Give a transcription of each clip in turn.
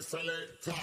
selector.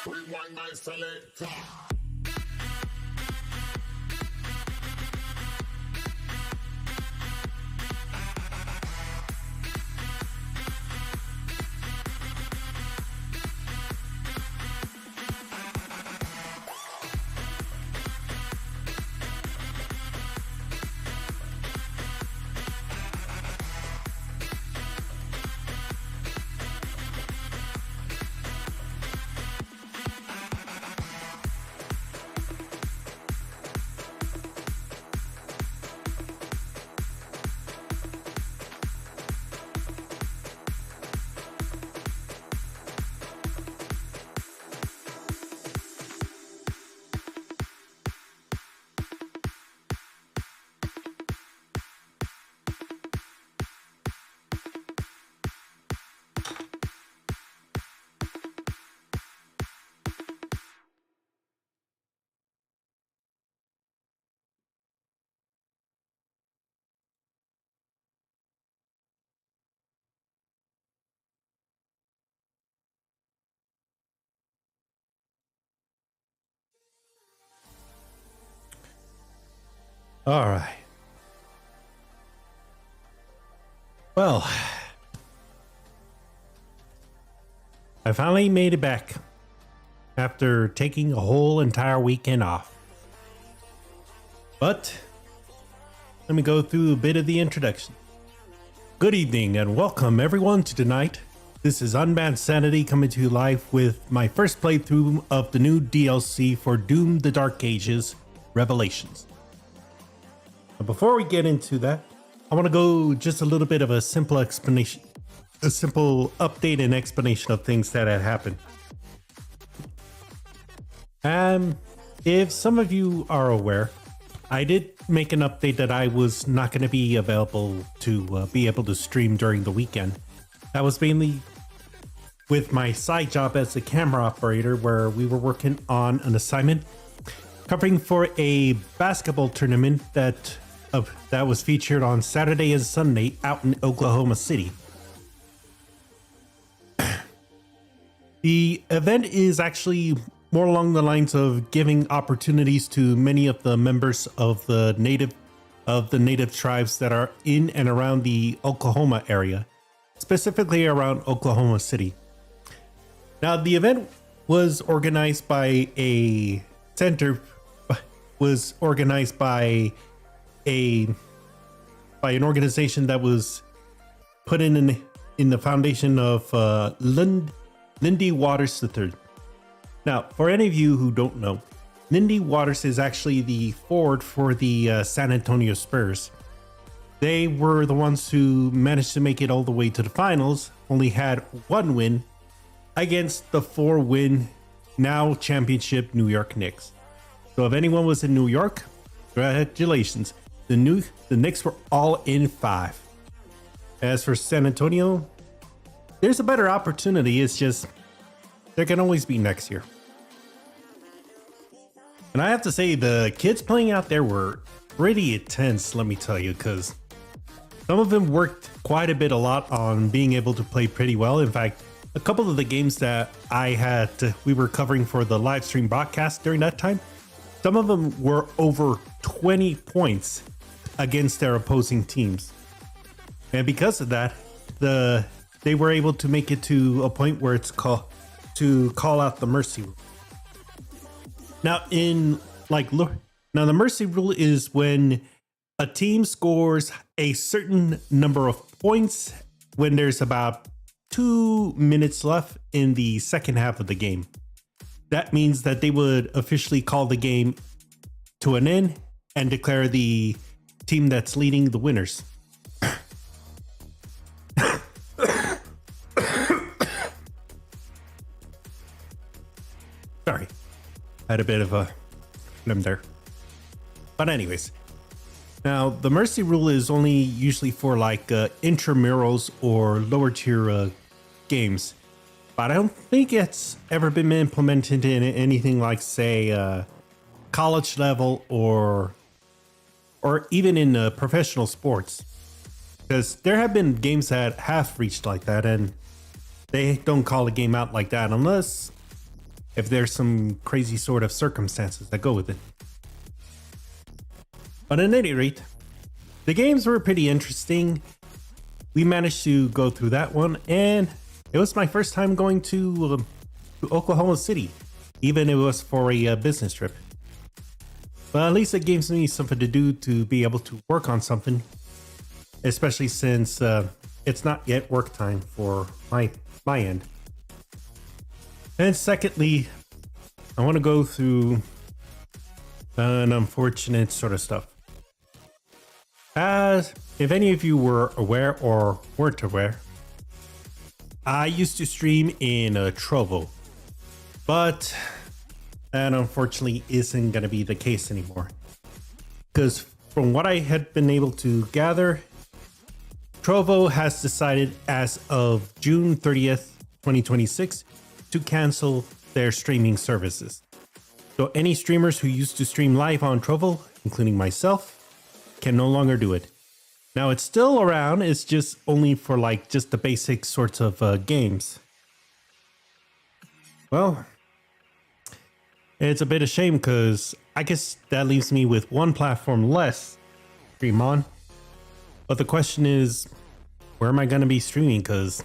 Rewind my selector. All right. Well, I finally made it back after taking a whole entire weekend off. But let me go through a bit of the introduction. Good evening and welcome everyone to tonight. This is Unbanned Sanity coming to you live with my first playthrough of the new DLC for Doom: The Dark Ages Revelations. Before we get into that, I want to go just a little bit of a simple explanation, a simple update and explanation of things that had happened. If some of you are aware, I did make an update that I was not going to be available to be able to stream during the weekend. That was mainly with my side job as a camera operator, where we were working on an assignment covering for a basketball tournament that was featured on Saturday and Sunday out in Oklahoma City. The event is actually more along the lines of giving opportunities to many of the members of the native tribes that are in and around the Oklahoma area, specifically around Oklahoma City. Now, the event was organized by an organization that was put in the foundation of Lindy Waters III. Now, for any of you who don't know, Lindy Waters is actually the forward for the San Antonio Spurs. They were the ones who managed to make it all the way to the finals, only had one win against the 4-win now championship New York Knicks. So if anyone was in New York, congratulations. The Knicks were all in 5. As for San Antonio, there's a better opportunity. It's just there can always be next year. And I have to say, the kids playing out there were pretty intense, let me tell you, because some of them worked quite a lot on being able to play pretty well. In fact, a couple of the games that we were covering for the live stream broadcast during that time, some of them were over 20 points against their opposing teams. And because of that, they were able to make it to a point where it's called to call out the mercy rule. Now the mercy rule is when a team scores a certain number of points when there's about 2 minutes left in the second half of the game. That means that they would officially call the game to an end and declare the team that's leading the winners. Sorry, I had a bit of a phlegm there. But anyways, now the mercy rule is only usually for like intramurals or lower tier games. But I don't think it's ever been implemented in anything like, say, college level or even in professional sports. Because there have been games that have reached like that, and they don't call a game out like that unless if there's some crazy sort of circumstances that go with it. But at any rate, the games were pretty interesting. We managed to go through that one, and it was my first time going to Oklahoma City, even if it was for a business trip. But at least it gives me something to do to be able to work on something, especially since it's not yet work time for my end. And secondly, I want to go through an unfortunate sort of stuff. As if any of you were aware or weren't aware, I used to stream in Trovo, but that unfortunately isn't going to be the case anymore. Because from what I had been able to gather, Trovo has decided as of June 30th, 2026 to cancel their streaming services. So any streamers who used to stream live on Trovo, including myself, can no longer do it. Now it's still around, it's just only for like just the basic sorts of games. Well, it's a bit of shame because I guess that leaves me with one platform less to stream on. But the question is, where am I going to be streaming? Because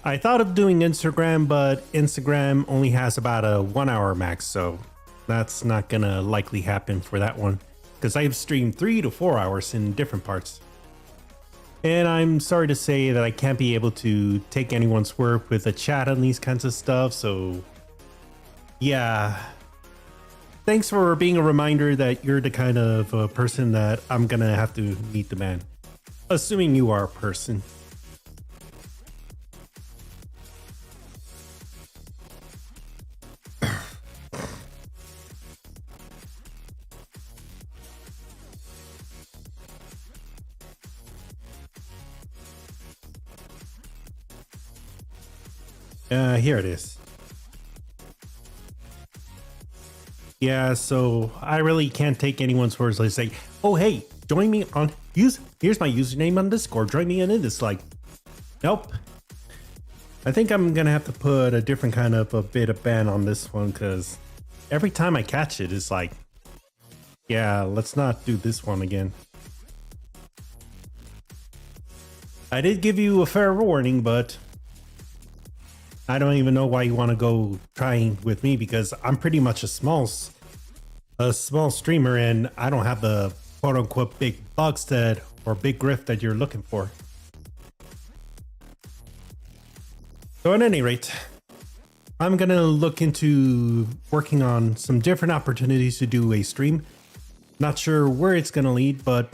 I thought of doing Instagram, but Instagram only has about a 1 hour max, so that's not going to likely happen for that one. Because I've streamed 3 to 4 hours in different parts. And I'm sorry to say that I can't be able to take anyone's word with a chat on these kinds of stuff, so yeah. Thanks for being a reminder that you're the kind of person that I'm gonna have to meet the man. Assuming you are a person. Here it is. Yeah, so I really can't take anyone's words. Like say, oh hey, join me on here's my username on Discord. Join me in this. Like, nope. I think I'm gonna have to put a different kind of a bit of ban on this one because every time I catch it, it's like, yeah, let's not do this one again. I did give you a fair warning, but I don't even know why you want to go trying with me because I'm pretty much a small streamer and I don't have the quote unquote big bugs that or big grift that you're looking for. So at any rate, I'm gonna look into working on some different opportunities to do a stream. Not sure where it's gonna lead, but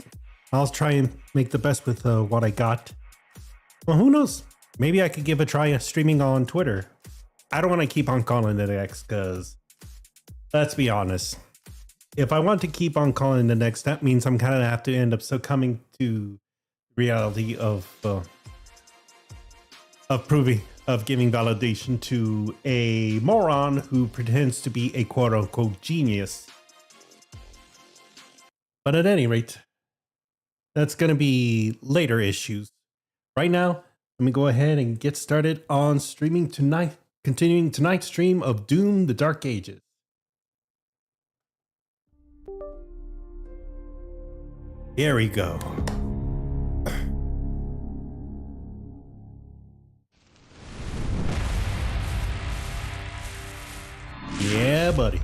I'll try and make the best with what I got. Well, who knows? Maybe I could give a try at streaming on Twitter. I don't want to keep on calling it X because, let's be honest, if I want to keep on calling the X, that means I'm kind of have to end up succumbing to reality of proving of giving validation to a moron who pretends to be a quote unquote genius. But at any rate, that's going to be later issues. Right now, let me go ahead and get started on streaming tonight, continuing tonight's stream of Doom: The Dark Ages. Here we go. Yeah, buddy.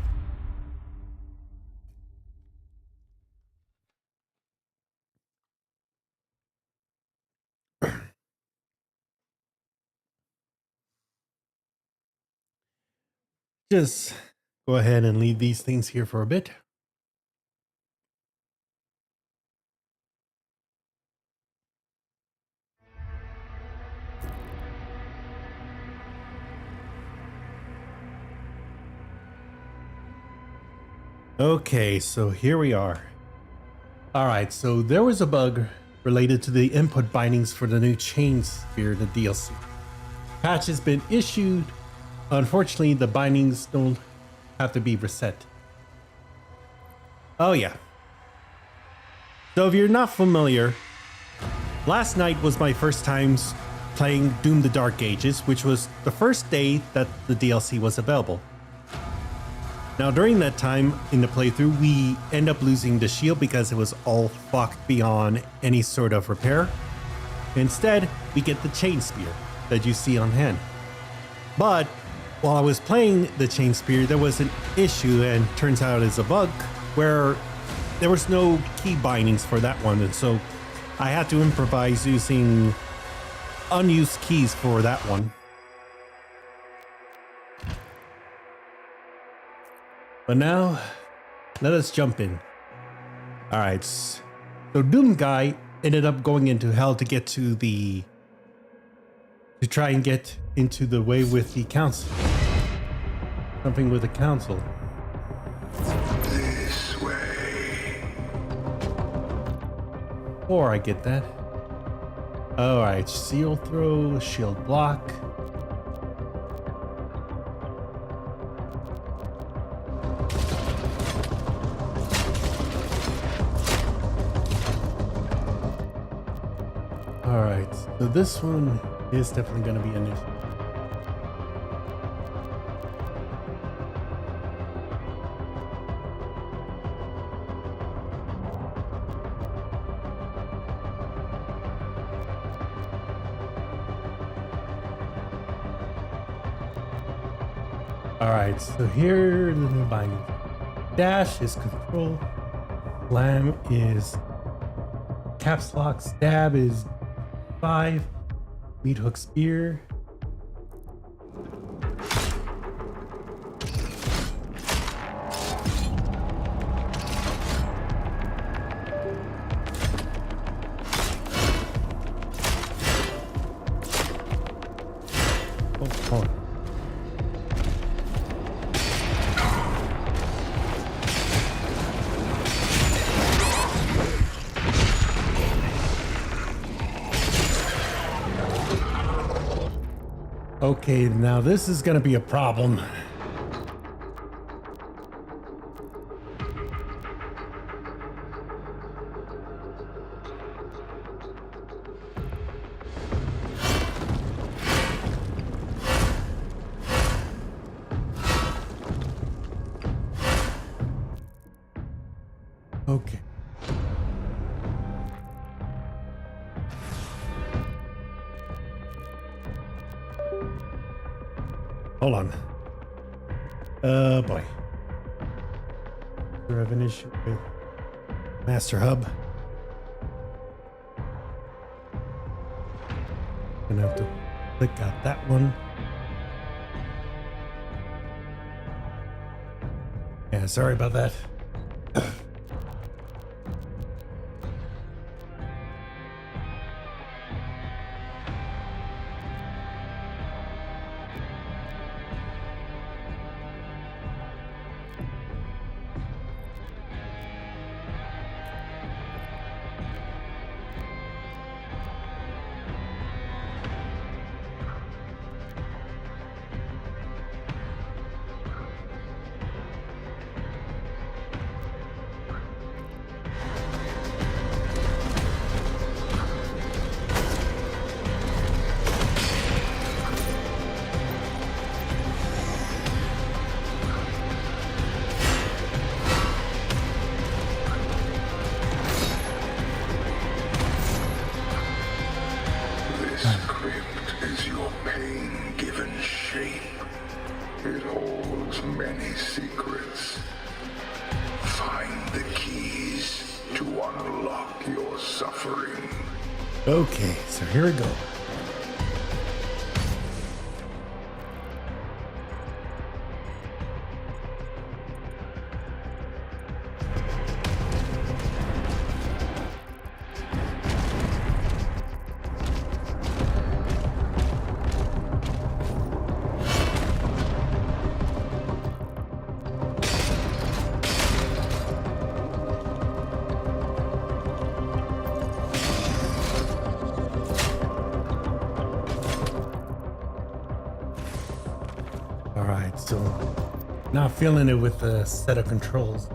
Just go ahead and leave these things here for a bit. Okay, so here we are. All right, so there was a bug related to the input bindings for the new Chain Spear, the DLC. Patch has been issued. Unfortunately, the bindings don't have to be reset. Oh yeah. So if you're not familiar, last night was my first time playing Doom: The Dark Ages, which was the first day that the DLC was available. Now during that time in the playthrough, we end up losing the shield because it was all fucked beyond any sort of repair. Instead, we get the Chain Spear that you see on hand. But while I was playing the Chain Spear, there was an issue, and turns out it's a bug where there was no key bindings for that one, and so I had to improvise using unused keys for that one. But now, let us jump in. All right, so Doom Guy ended up going into hell to get to try and get into the way with the council. Something with the council. This way. Or I get that. All right, seal throw, shield block. All right, so this one is definitely going to be an issue. All right, so here are the new bindings. Dash is control. Slam is caps lock. Stab is 5. Meat hook spear. Oh, hold on. Okay, now this is gonna be a problem. Okay. Hold on. Boy. Do I have an issue with Master Hub? Gonna have to click out that one. Yeah, sorry about that. is your pain given shape. It holds many secrets. Find the keys to unlock your suffering. Okay, so here we go. Alright, so not feeling it with the set of controls.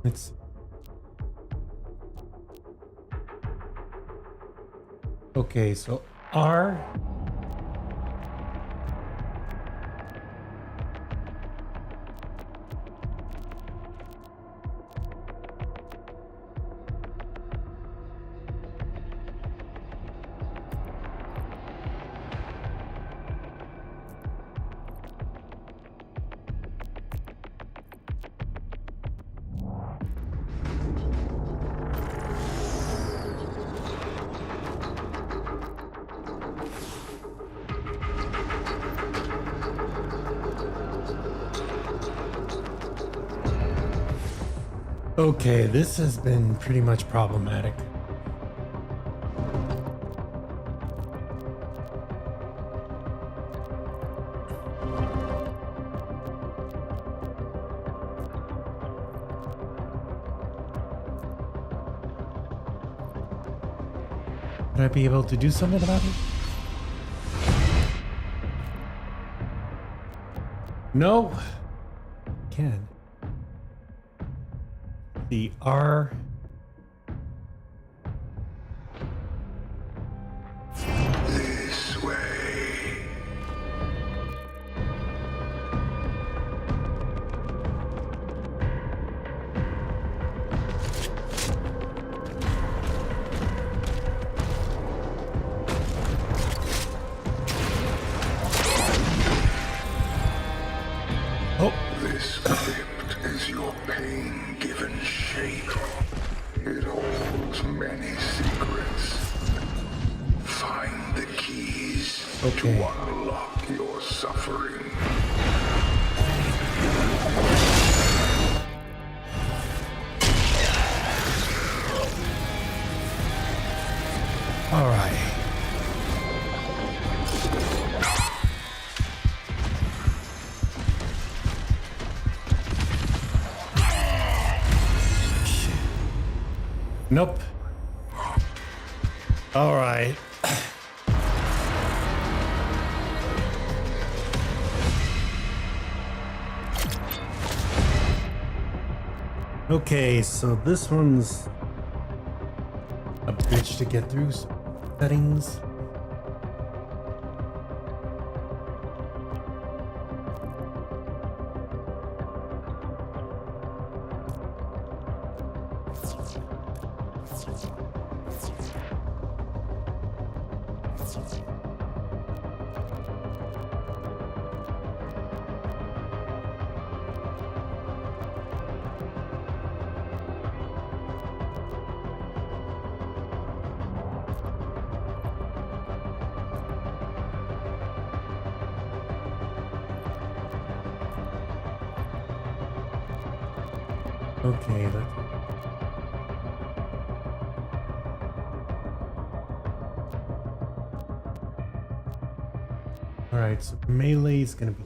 It's okay, so R. Okay, this has been pretty much problematic. Would I be able to do something about it? No. Can. The R. This way. Oh. This crypt is your pain given shape. It holds many secrets. Find the keys Okay. to unlock your suffering. All right. Nope. All right. Okay, so this one's a bitch to get through. Settings. Okay, that's all right. So melee is gonna be.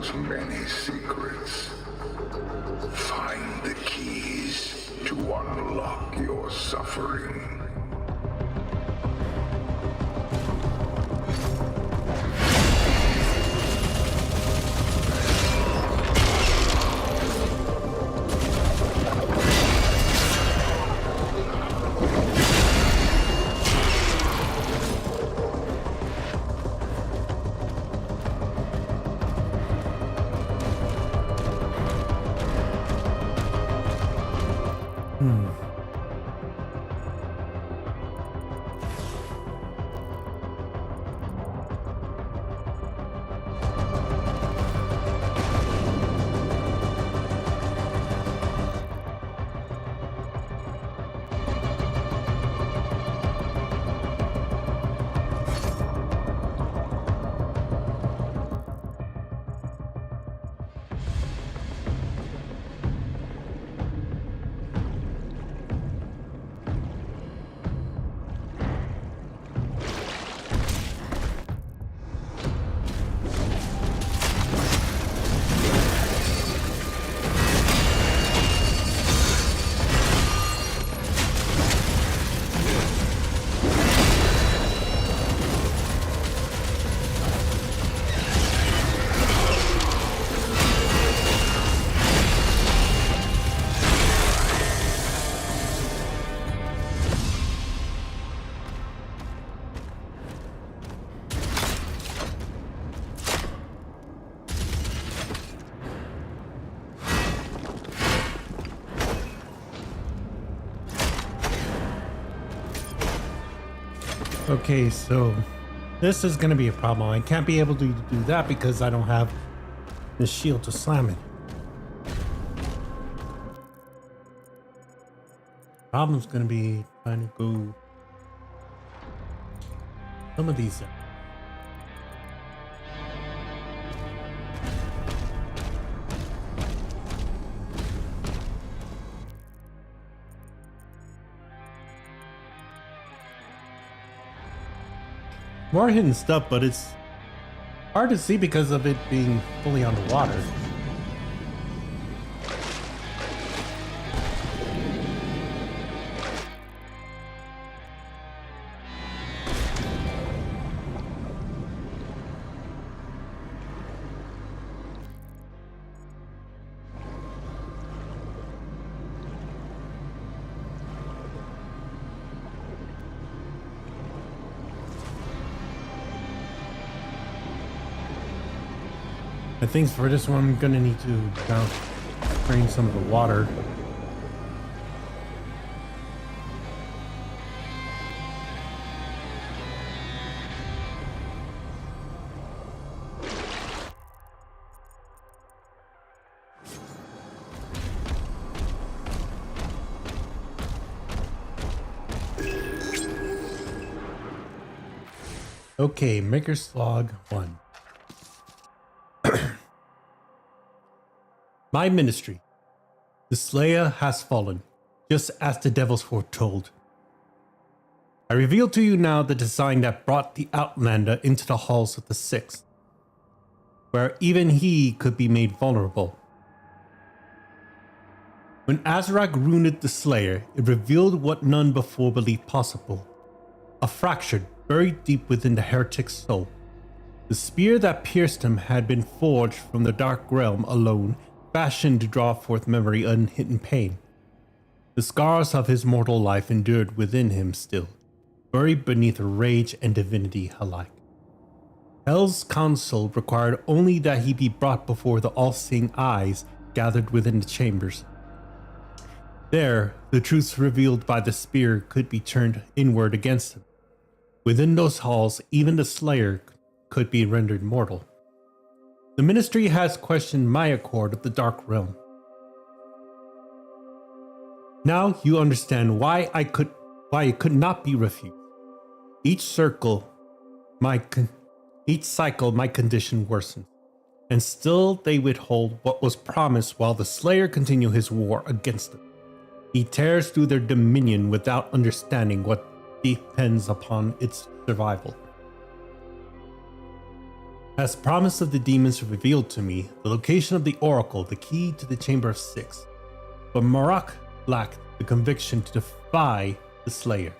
holds many secrets. Find the keys to unlock your suffering. Okay, so this is going to be a problem. I can't be able to do that because I don't have the shield to slam it. Problem's going to be trying to go some of these. More hidden stuff, but it's hard to see because of it being fully underwater. I think for this one, I'm gonna need to drain some of the water. Okay, Maker's Log 1. My ministry. The Slayer has fallen, just as the devils foretold. I reveal to you now the design that brought the Outlander into the halls of the Sixth, where even he could be made vulnerable. When Azrak ruined the Slayer, it revealed what none before believed possible. A fracture buried deep within the heretic's soul. The spear that pierced him had been forged from the dark realm alone, fashioned to draw forth memory and hidden pain. The scars of his mortal life endured within him still, buried beneath rage and divinity alike. Hell's counsel required only that he be brought before the all-seeing eyes gathered within the chambers. There, the truths revealed by the spear could be turned inward against him. Within those halls, even the Slayer could be rendered mortal. The ministry has questioned my accord of the Dark Realm. Now you understand why it could not be refused. Each cycle, my condition worsened, and still they withhold what was promised while the Slayer continue his war against them. He tears through their dominion without understanding what depends upon its survival. As promise of the demons revealed to me, the location of the oracle, the key to the Chamber of Six. But Marak lacked the conviction to defy the Slayer.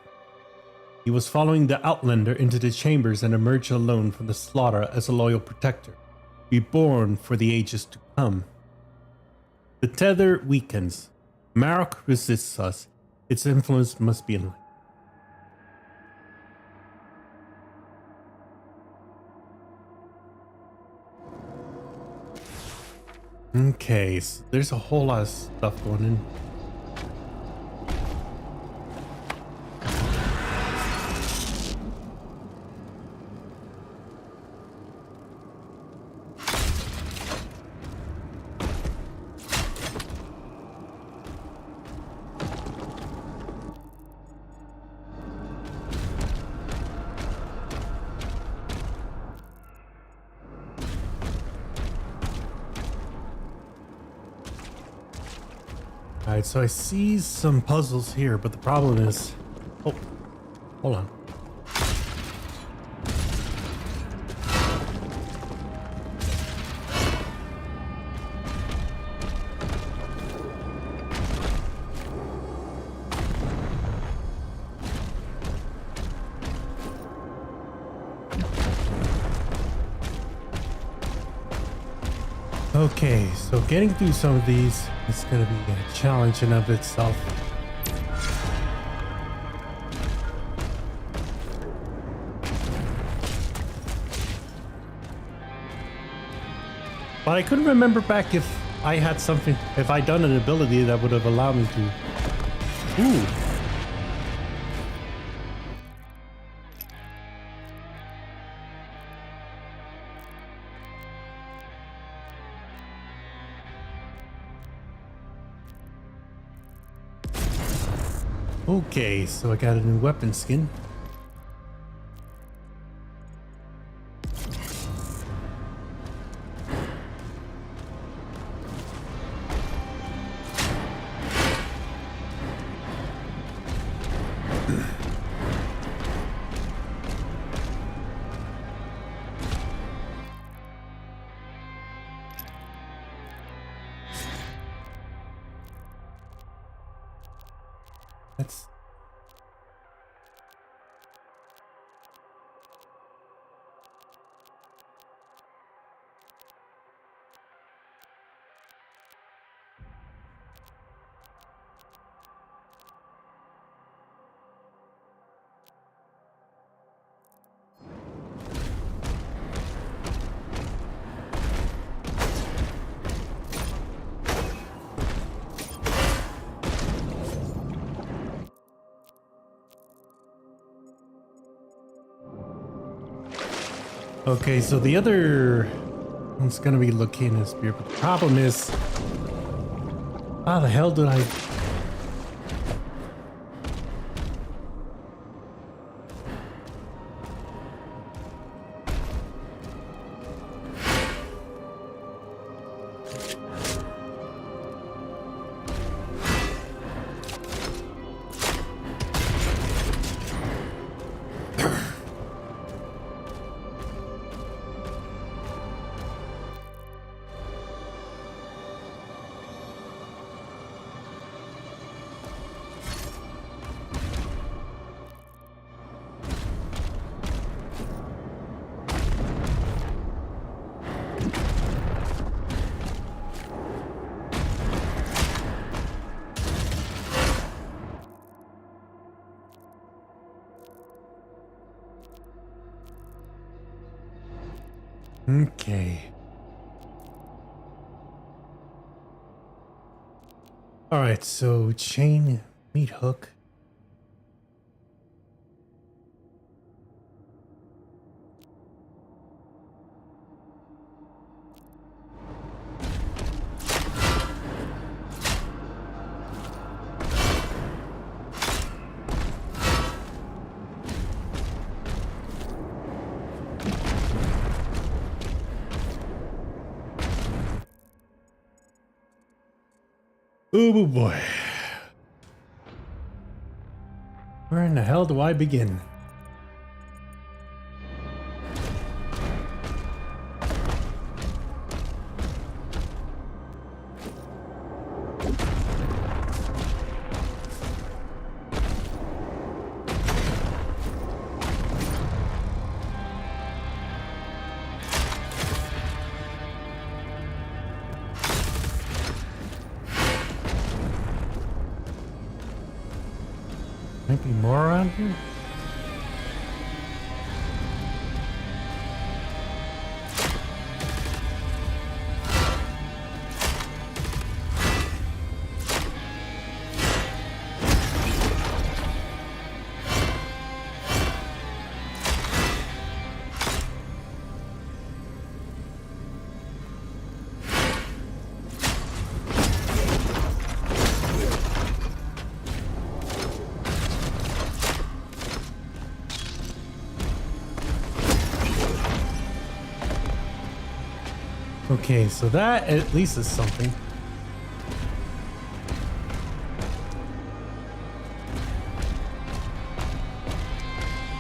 He was following the Outlander into the chambers and emerged alone from the slaughter as a loyal protector, reborn for the ages to come. The tether weakens. Marak resists us. Its influence must be enlightened. Okay, so there's a whole lot of stuff going in. Alright, so I see some puzzles here, but the problem is... Oh, hold on. Okay, so getting through some of these is going to be a challenge in of itself. But I couldn't remember back if I had something, if I'd done an ability that would have allowed me to. Ooh. Okay, so I got a new weapon skin. That's... Okay, so the other one's gonna be looking at spear, but the problem is, how the hell did I? Okay. All right, so chain, meat hook. Oh boy. Where in the hell do I begin? Might be more around here. Okay, so that at least is something.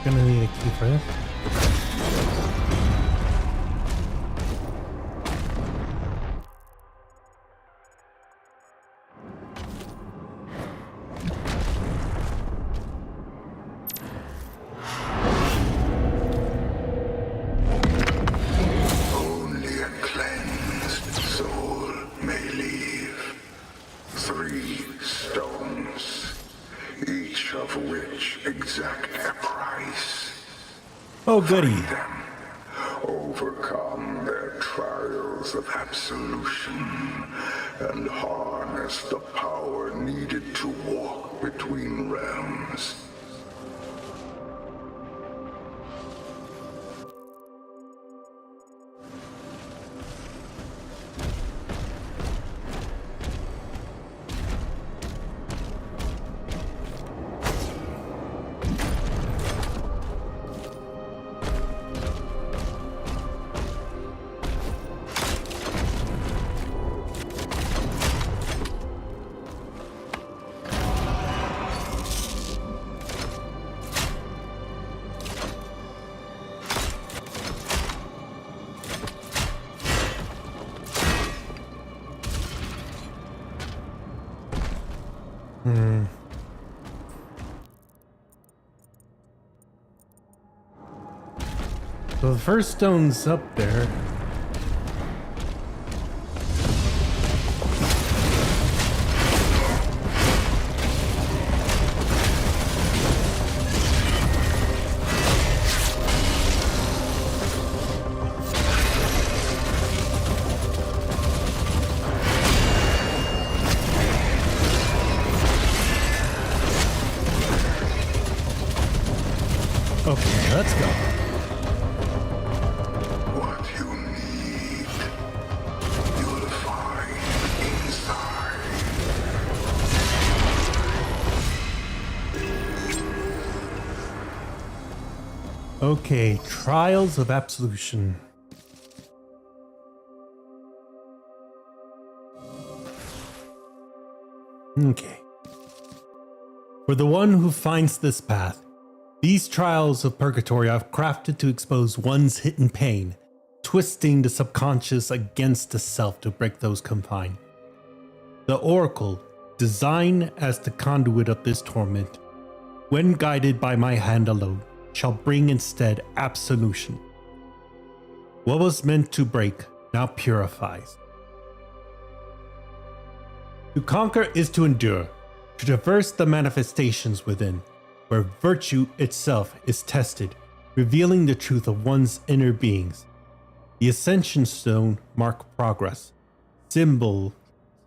Gonna need a key for this. Only a cleansed soul may leave. 3 stones, each of which exact a price. Oh, goody. Them overcome their trials of absolution and harness the power needed to walk between realms. So the first stone's up there. Okay, let's go. What you need, you'll find inside. Okay, Trials of Absolution. Okay. For the one who finds this path, these trials of purgatory are crafted to expose one's hidden pain, twisting the subconscious against the self to break those confined. The Oracle, designed as the conduit of this torment, when guided by my hand alone, shall bring instead absolution. What was meant to break now purifies. To conquer is to endure, to traverse the manifestations within, where virtue itself is tested, revealing the truth of one's inner beings. The Ascension Stone mark progress, symbol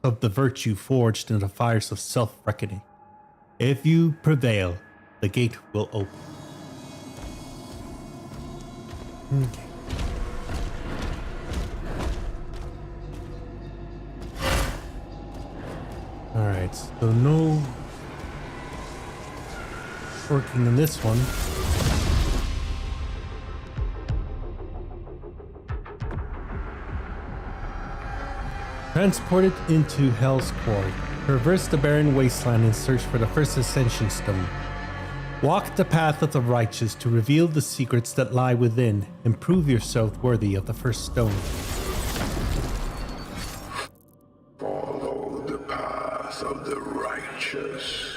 of the virtue forged in the fires of self-reckoning. If you prevail, the gate will open. Okay. Alright, so no working on this one. Transported into Hell's Quarry. Traverse the barren wasteland in search for the first Ascension Stone. Walk the path of the righteous to reveal the secrets that lie within and prove yourself worthy of the first stone. Follow the path of the righteous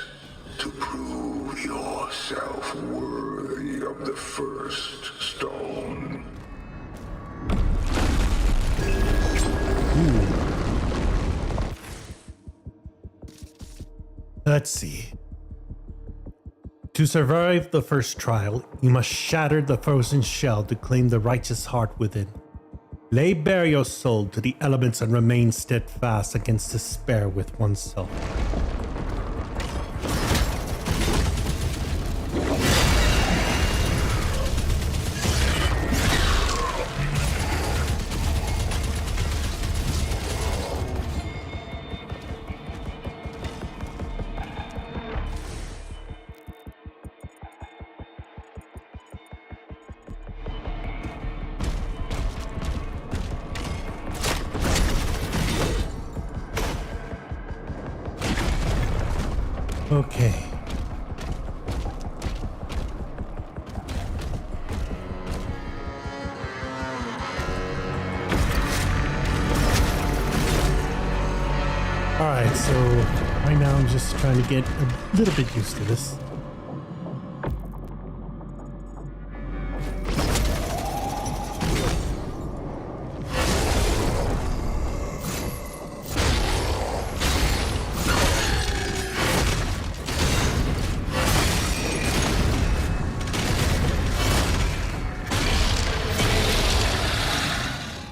to prove yourself worthy of the first stone. Let's see. To survive the first trial, you must shatter the frozen shell to claim the righteous heart within. Lay bare your soul to the elements and remain steadfast against despair with oneself. Okay. Alright, so right now I'm just trying to get a little bit used to this.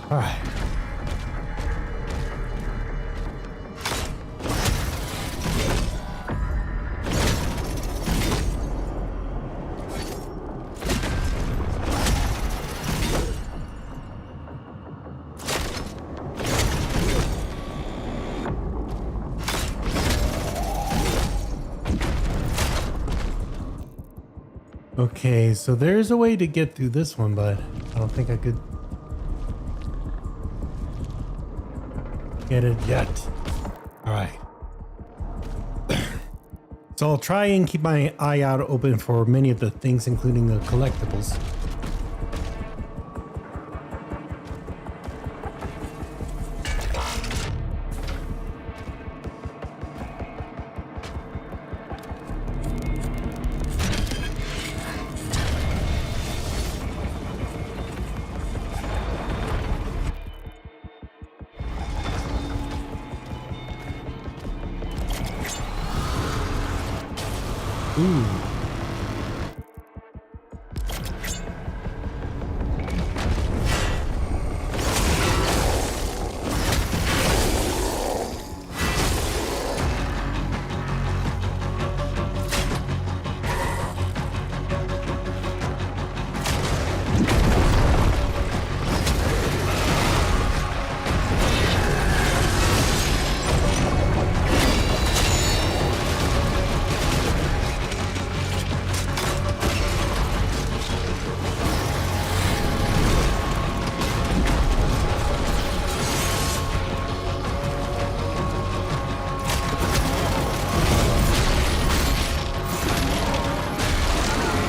All right. Okay, so there's a way to get through this one, but I don't think I could get it yet. All right. So I'll try and keep my eye out open for many of the things, including the collectibles. Ooh.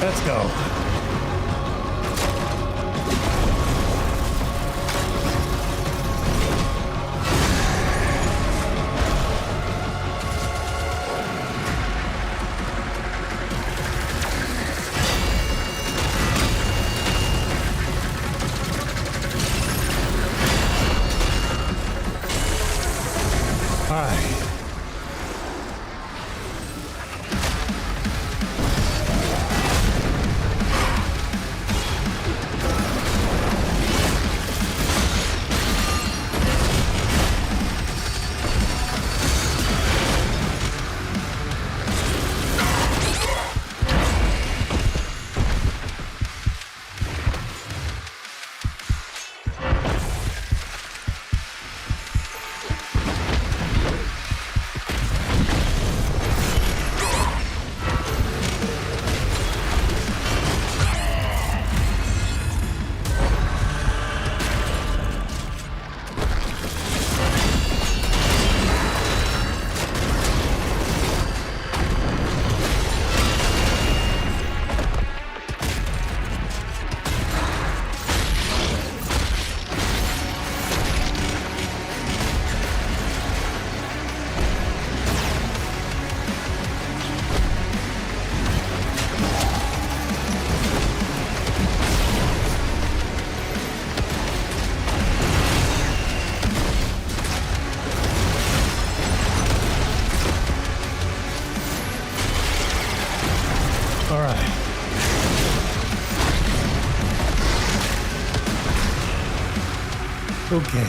Let's go. All right. Okay.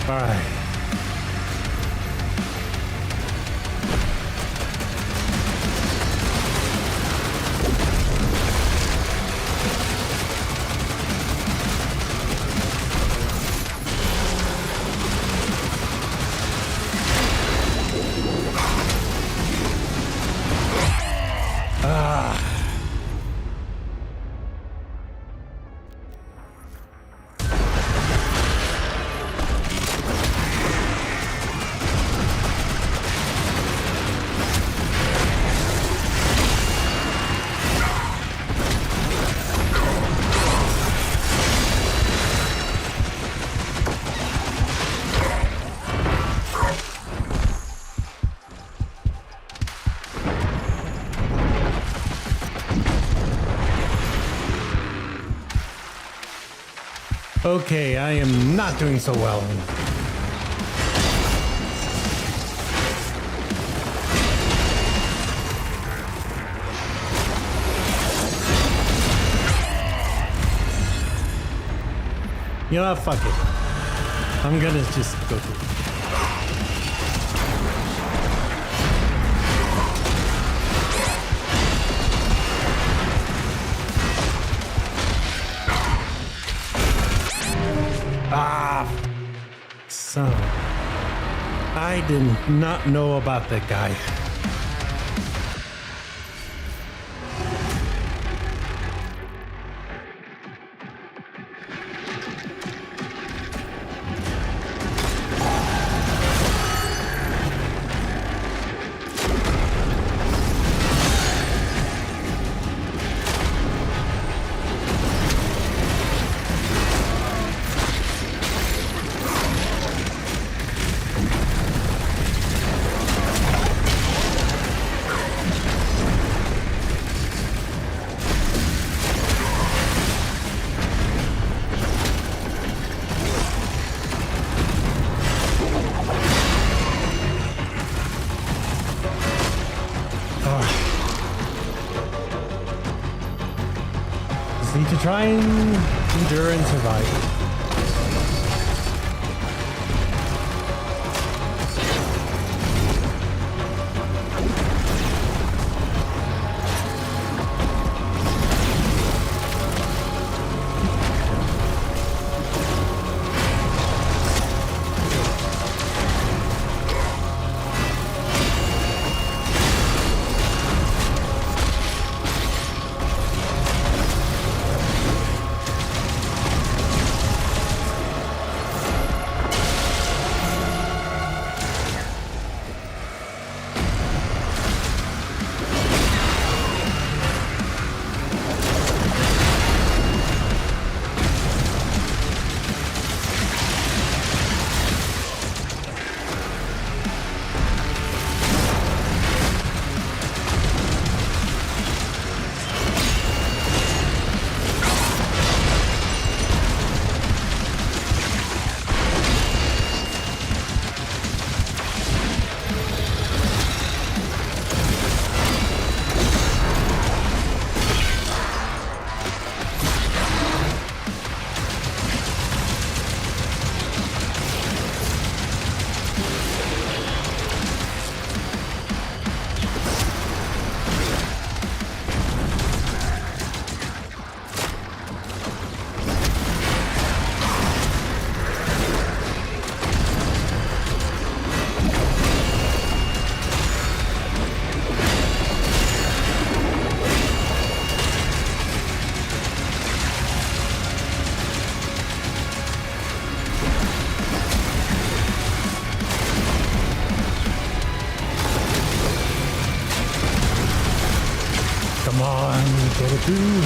All right. Okay, I am not doing so well. You know what? Fuck it. I'm gonna just go through. Son. I did not know about that guy. Need to try and endure and survive. Come on, get it through.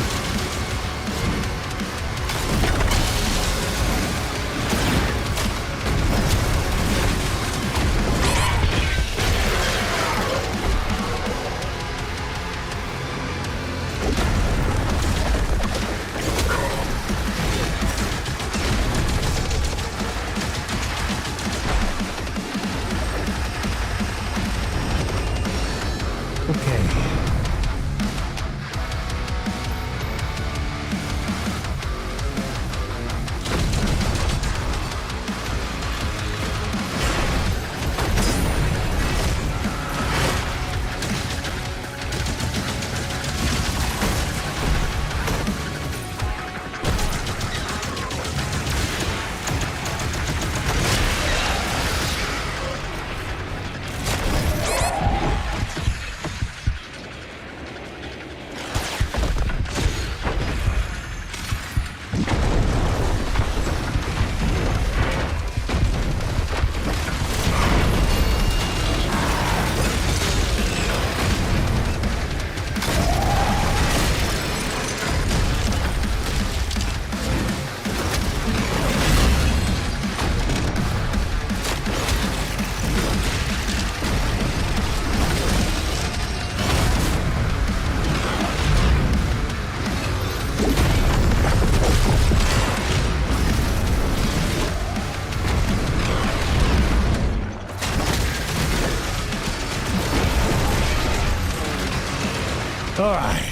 All right.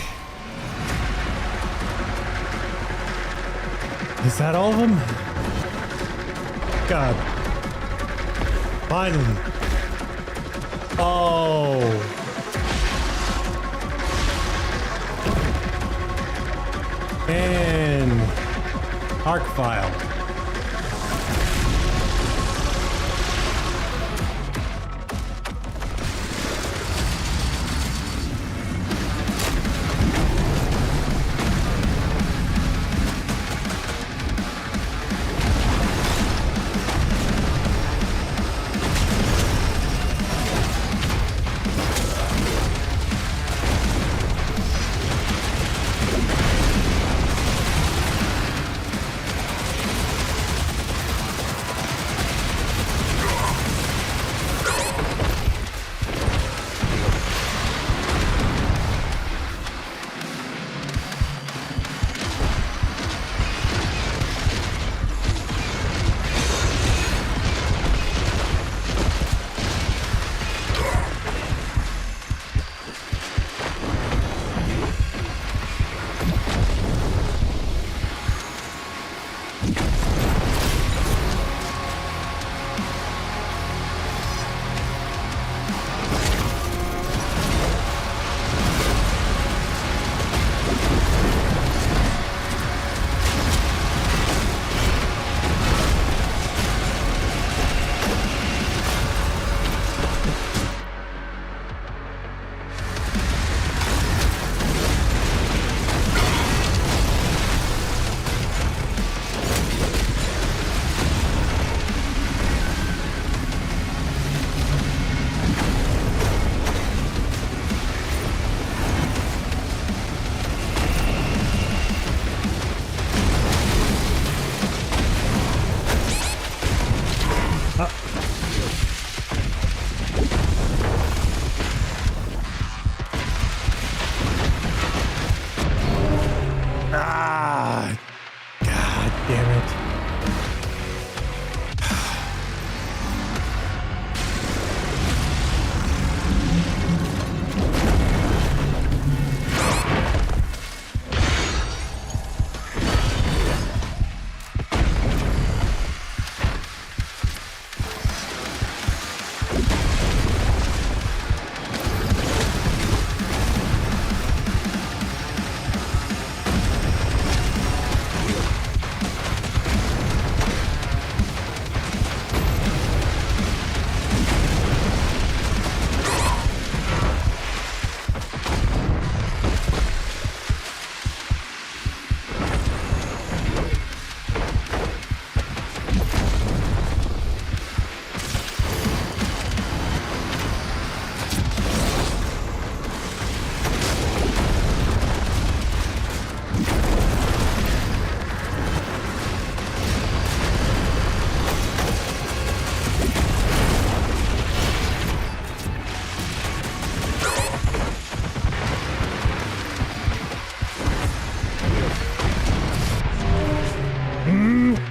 Is that all of them? God. Finally. Oh. And arc file.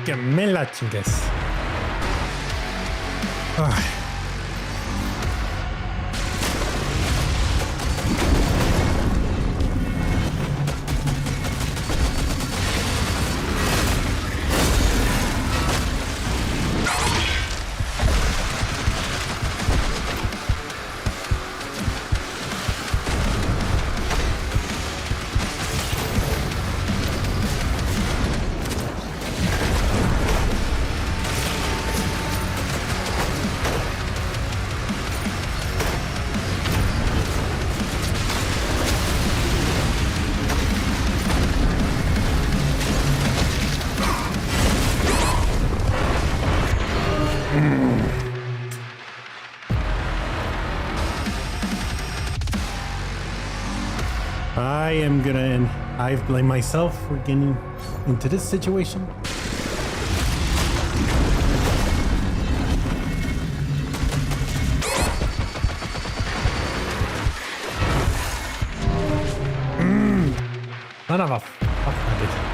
Que me la chingues. Ay. I blame myself for getting into this situation. Son of a fuck rabbit.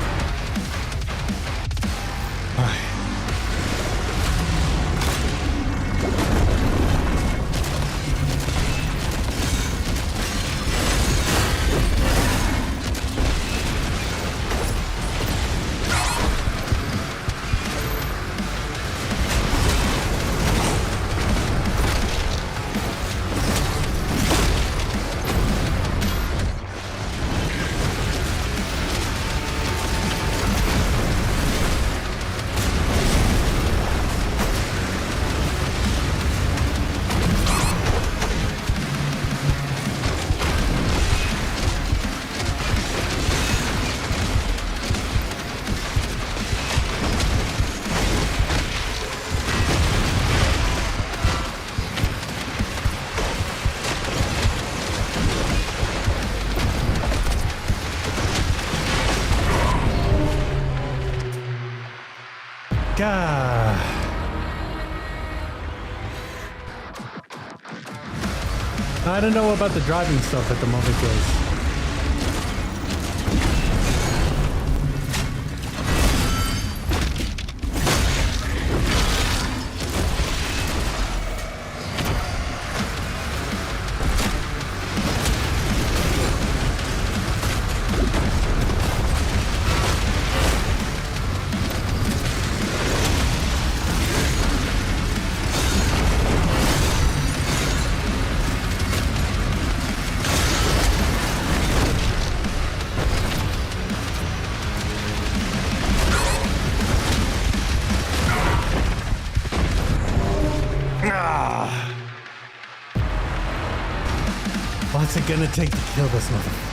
God. I don't know about the driving stuff at the moment, guys. What's it gonna take to kill this motherfucker?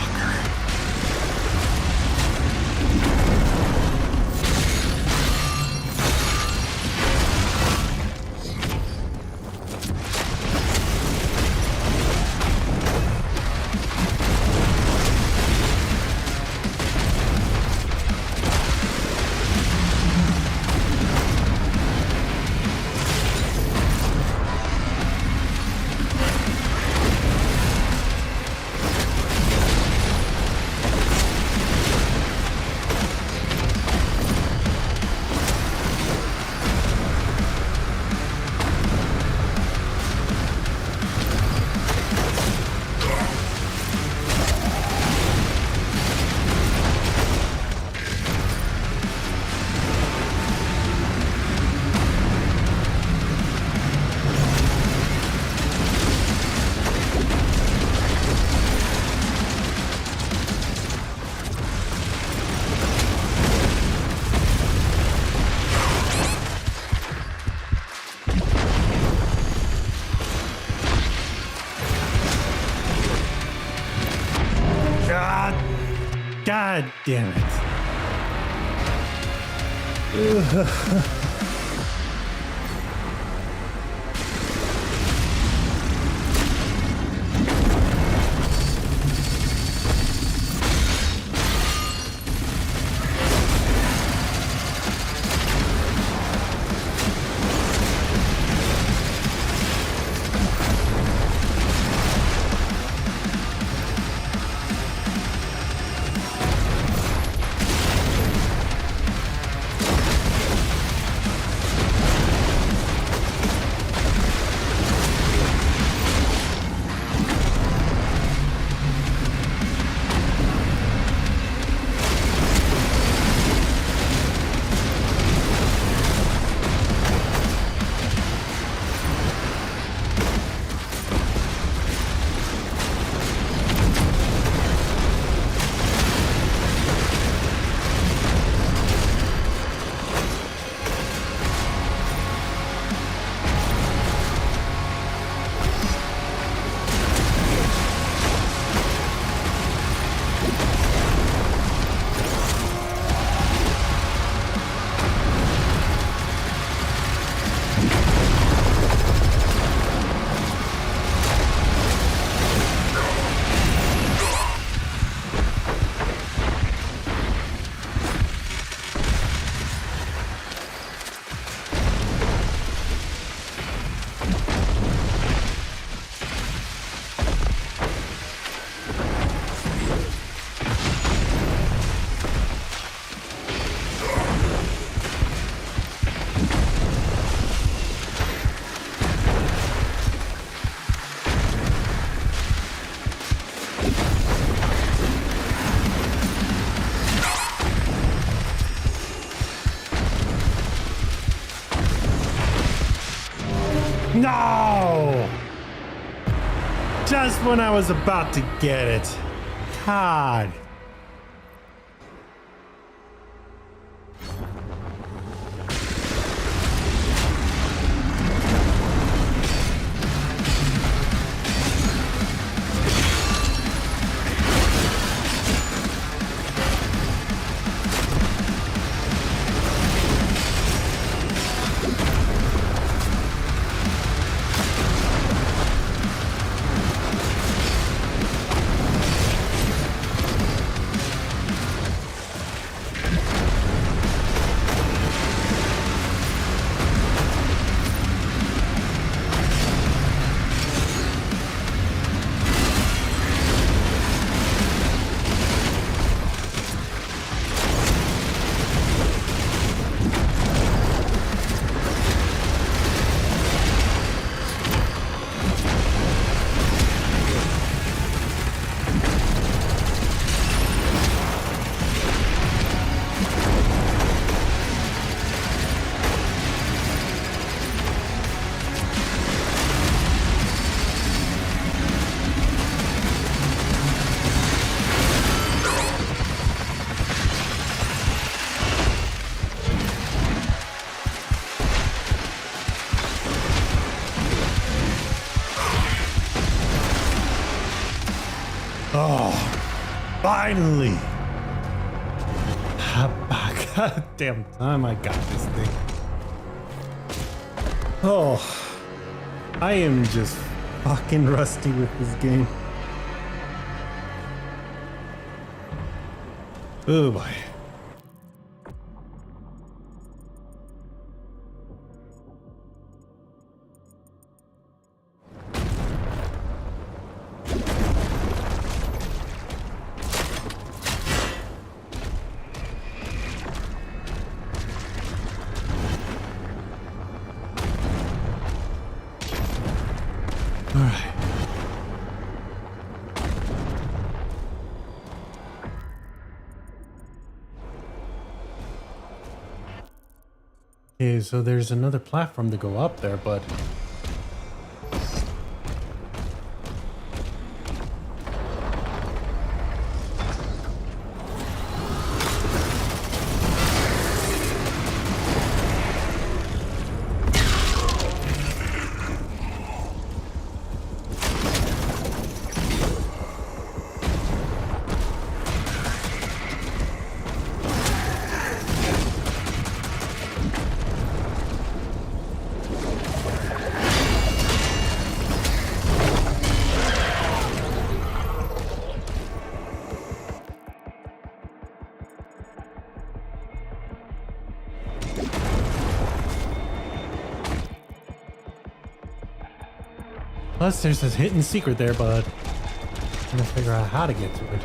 God damn it. No! Just when I was about to get it. God. Oh, finally. God damn time I got this thing. Oh, I am just fucking rusty with this game. Oh boy. All right. Okay, so there's another platform to go up there, but plus there's this hidden secret there, but I'm trying to figure out how to get to it.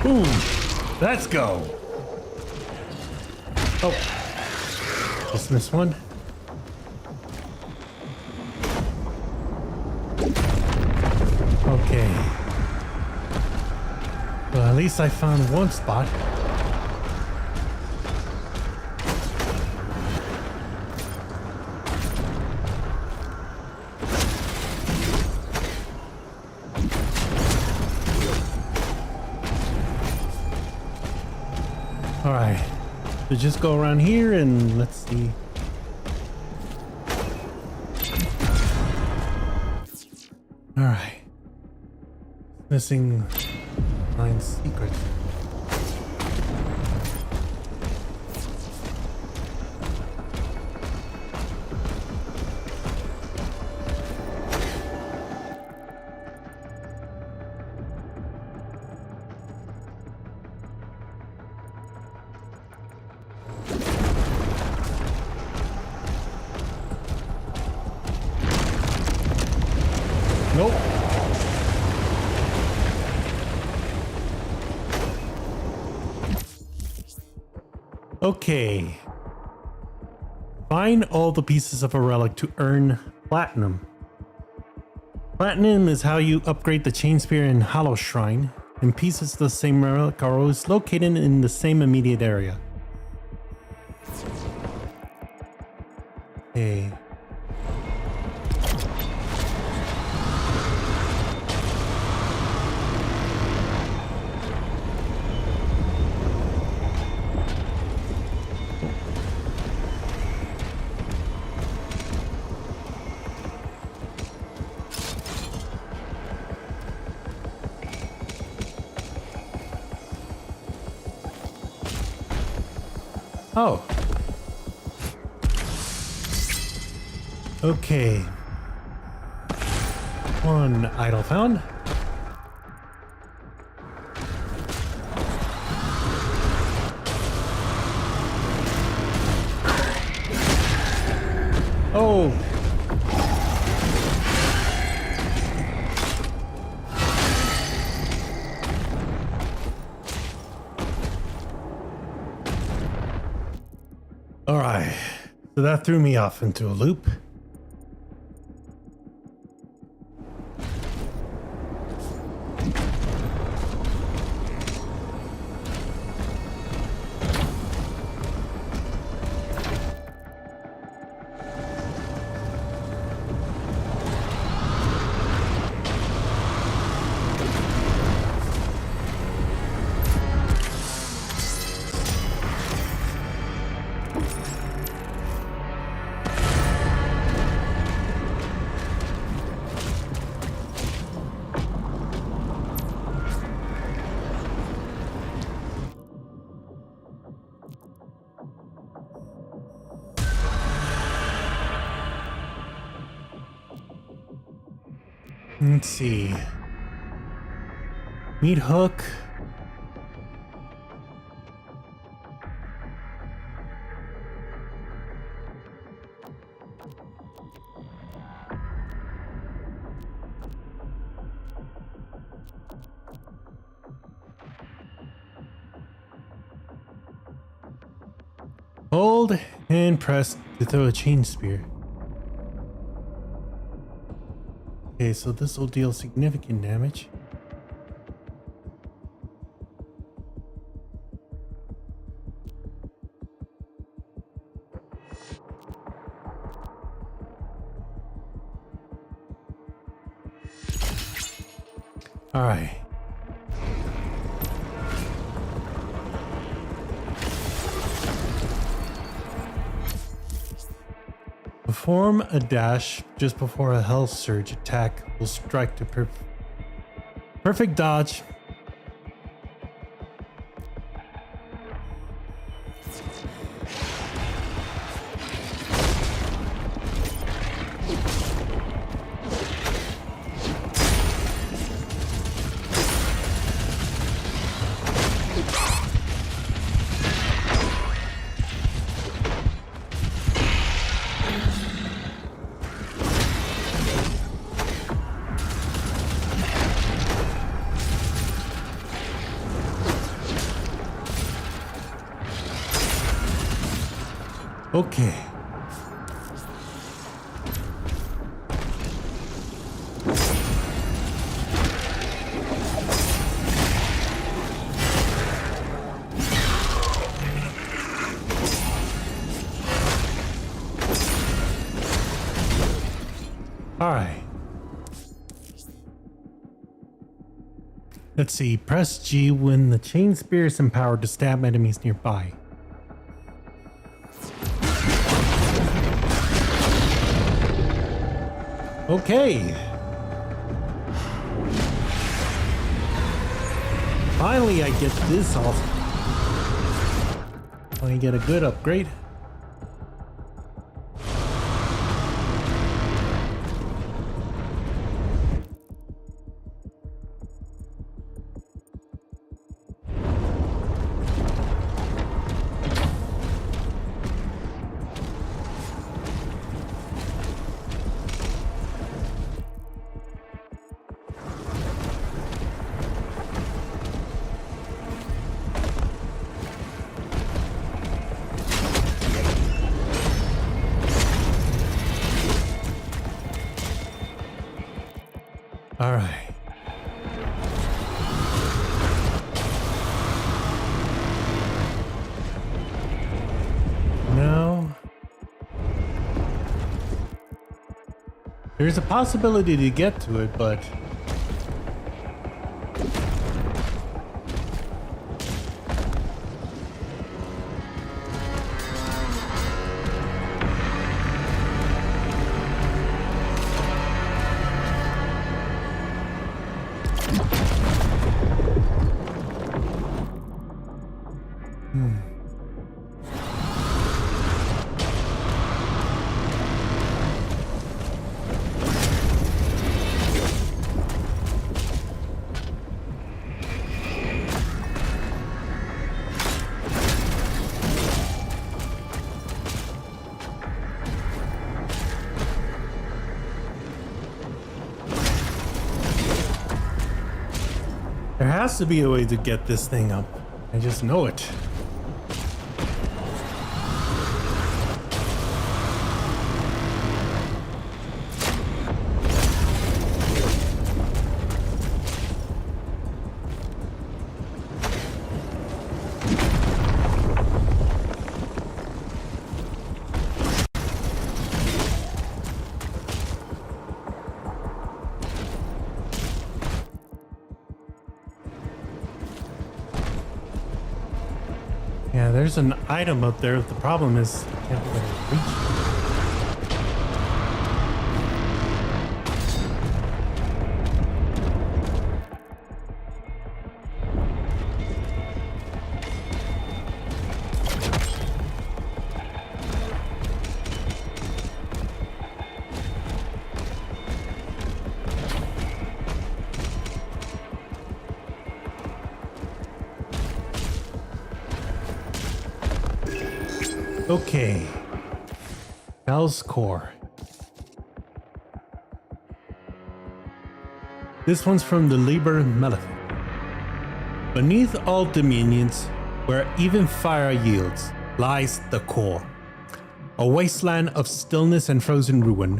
Boom! Let's go! Oh. Just missed one. Okay. Well, at least I found one spot. All right, so just go around here and let's see. All right, missing 9 secrets. Nope. Okay. Find all the pieces of a relic to earn platinum. Platinum is how you upgrade the chain spear and hollow shrine, and pieces of the same relic are always located in the same immediate area. Okay. Oh. Okay. One idol found. All right. So that threw me off into a loop. Let's see. Meat hook. Hold and press to throw a chain spear. Okay, so this will deal significant damage. All right. Perform a dash just before a health surge attack will strike to perfect dodge. Okay. All right. Let's see. Press G when the chain spear is empowered to stab enemies nearby. Okay. Finally, I get this off. I get a good upgrade. All right. Now, there's a possibility to get to it, but there has to be a way to get this thing up. I just know it. Yeah, there's an item up there. The problem is I can't really reach it. Okay. Bell's Core. This one's from the Liber Malefic. Beneath all dominions, where even fire yields, lies the core. A wasteland of stillness and frozen ruin,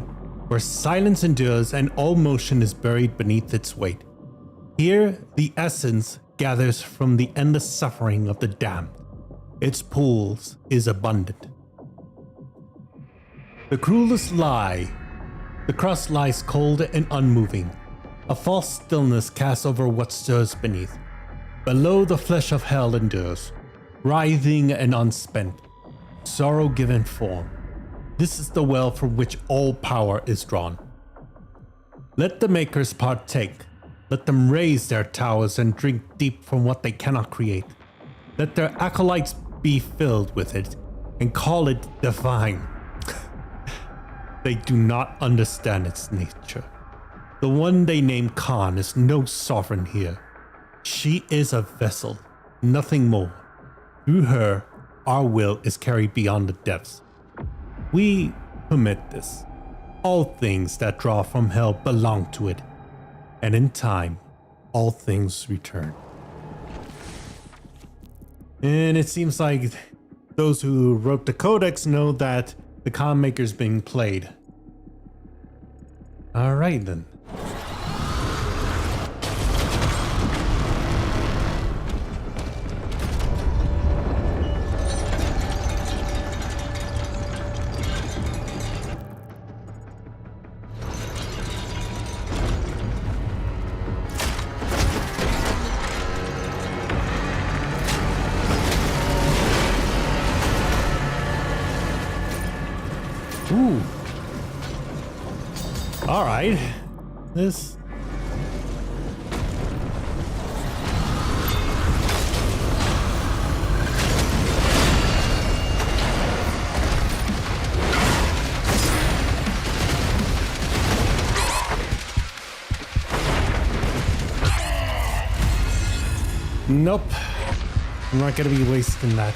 where silence endures and all motion is buried beneath its weight. Here, the essence gathers from the endless suffering of the damned. Its pools is abundant. The cruelest lie, the crust lies cold and unmoving. A false stillness casts over what stirs beneath. Below the flesh of hell endures, writhing and unspent, sorrow given form. This is the well from which all power is drawn. Let the makers partake. Let them raise their towers and drink deep from what they cannot create. Let their acolytes be filled with it and call it divine. They do not understand its nature. The one they name Khan is no sovereign here. She is a vessel, nothing more. Through her, our will is carried beyond the depths. We permit this. All things that draw from hell belong to it, and in time, all things return. And it seems like those who wrote the codex know that the Khan Maker's being played. Alright then. Ooh. All right. This. Nope. I'm not gonna be wasting that.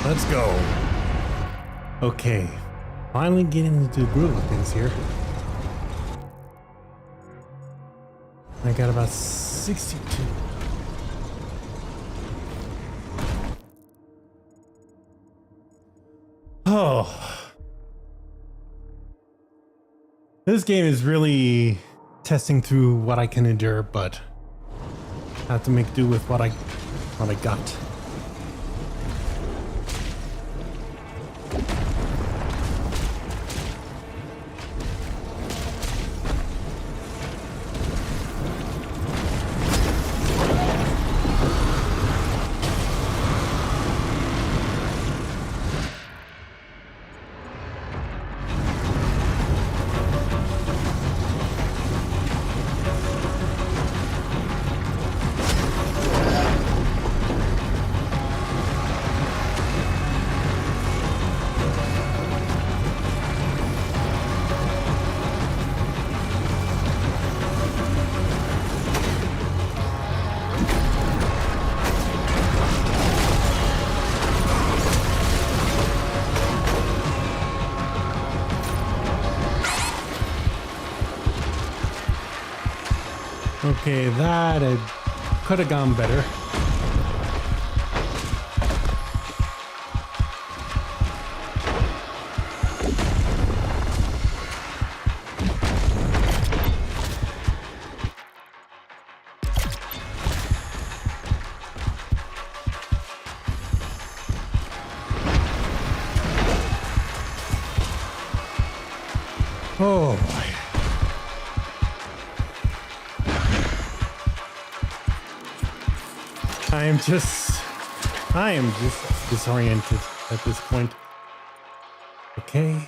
Let's go. Okay, finally getting into the groove of things here. I got about 62. Oh. This game is really testing through what I can endure, but I have to make do with what I got. Okay, that could have gone better. Oh boy. I am just disoriented at this point. Okay.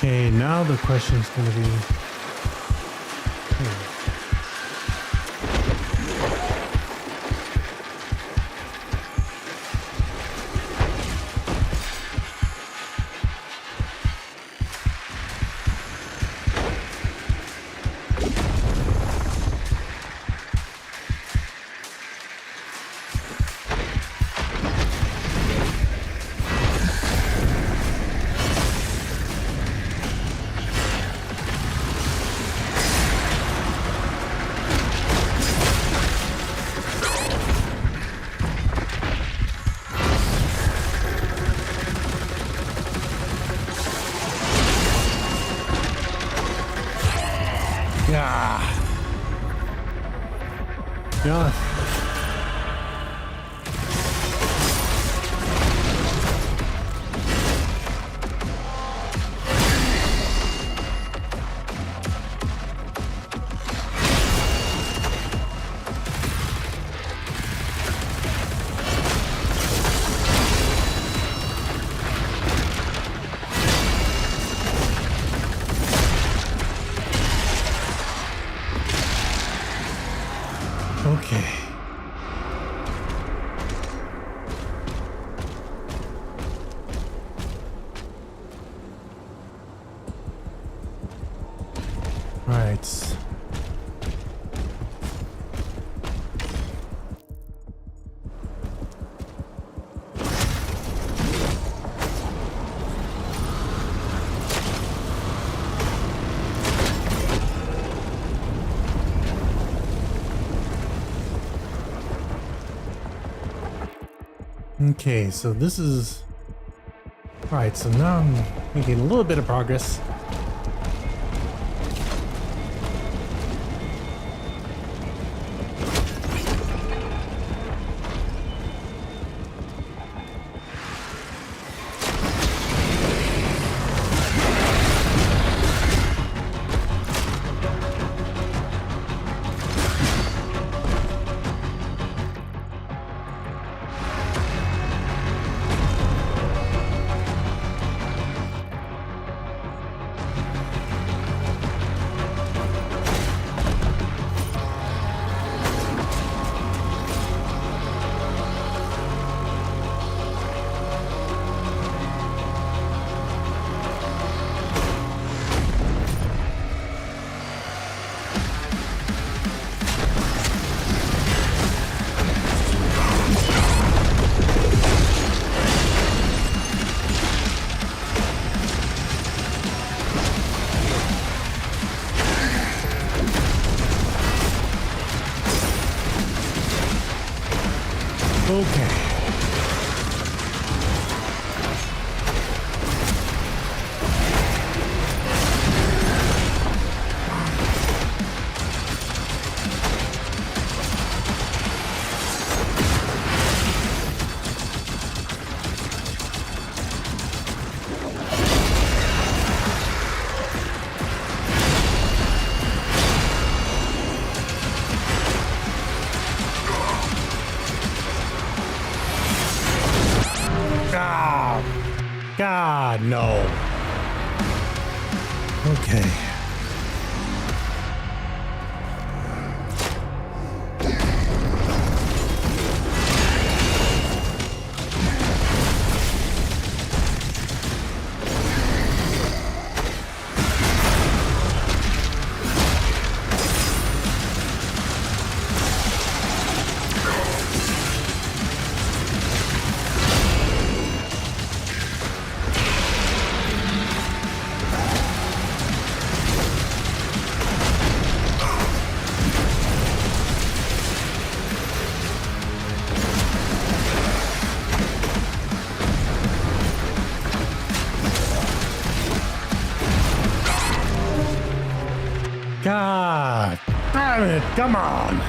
Okay, now the question is going to be... Yeah. Okay. Right. Okay, so this is... Alright, so now I'm making a little bit of progress. Okay. God, no. Okay. God damn it, come on.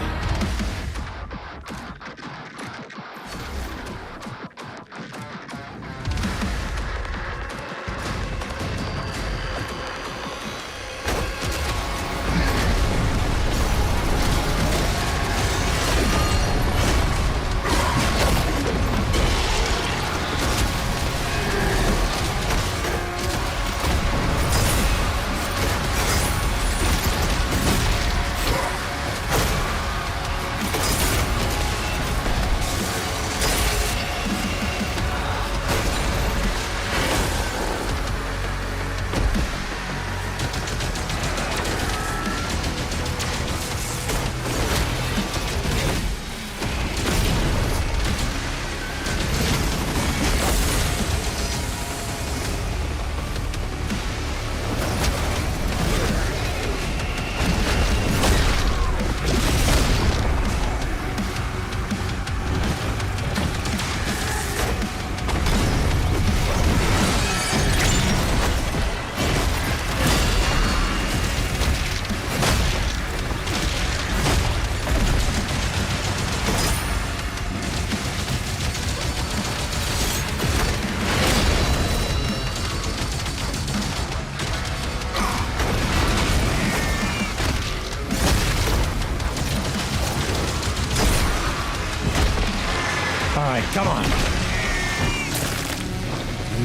All right, come on.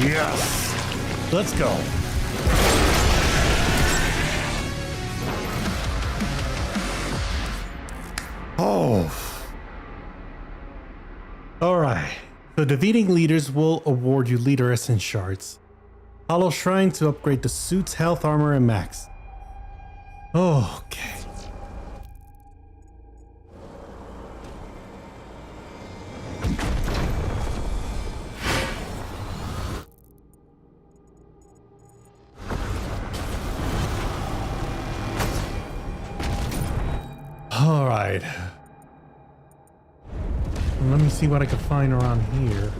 Yes. Let's go. Oh. All right. So defeating leaders will award you leader essence shards. Hollow shrine to upgrade the suit's health, armor, and max. Oh, okay. All right. Let me see what I can find around here.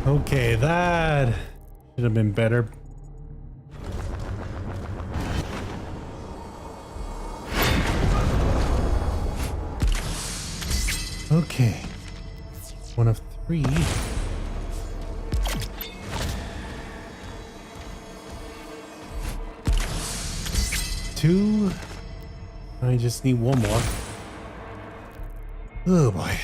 Okay, that should have been better. Okay. One of three. Two. I just need one more. Oh boy.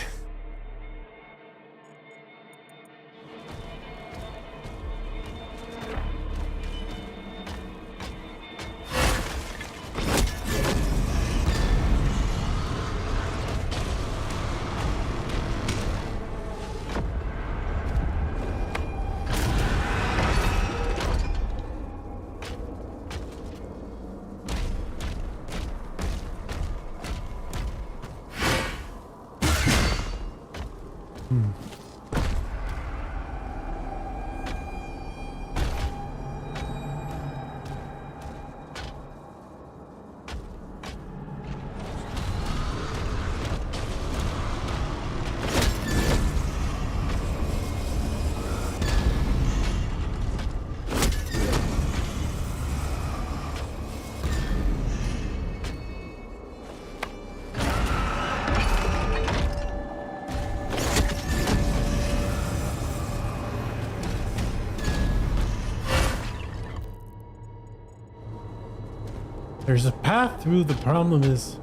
There's a path through. The problem is...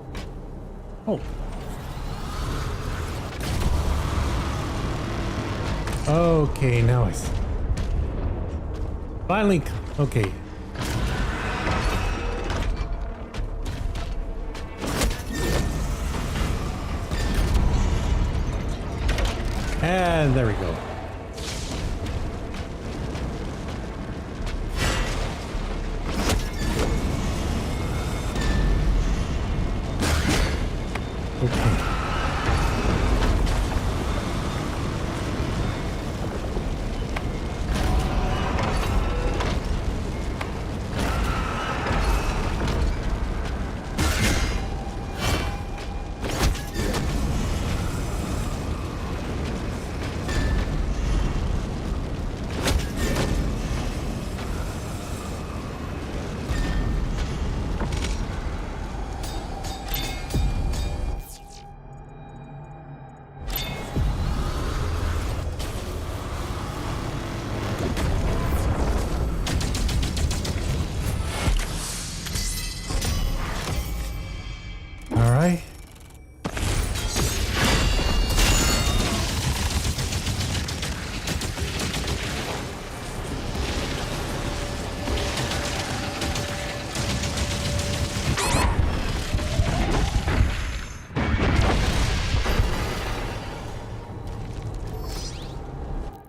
Oh. Okay, now I see. Finally, okay. And there we go. Okay.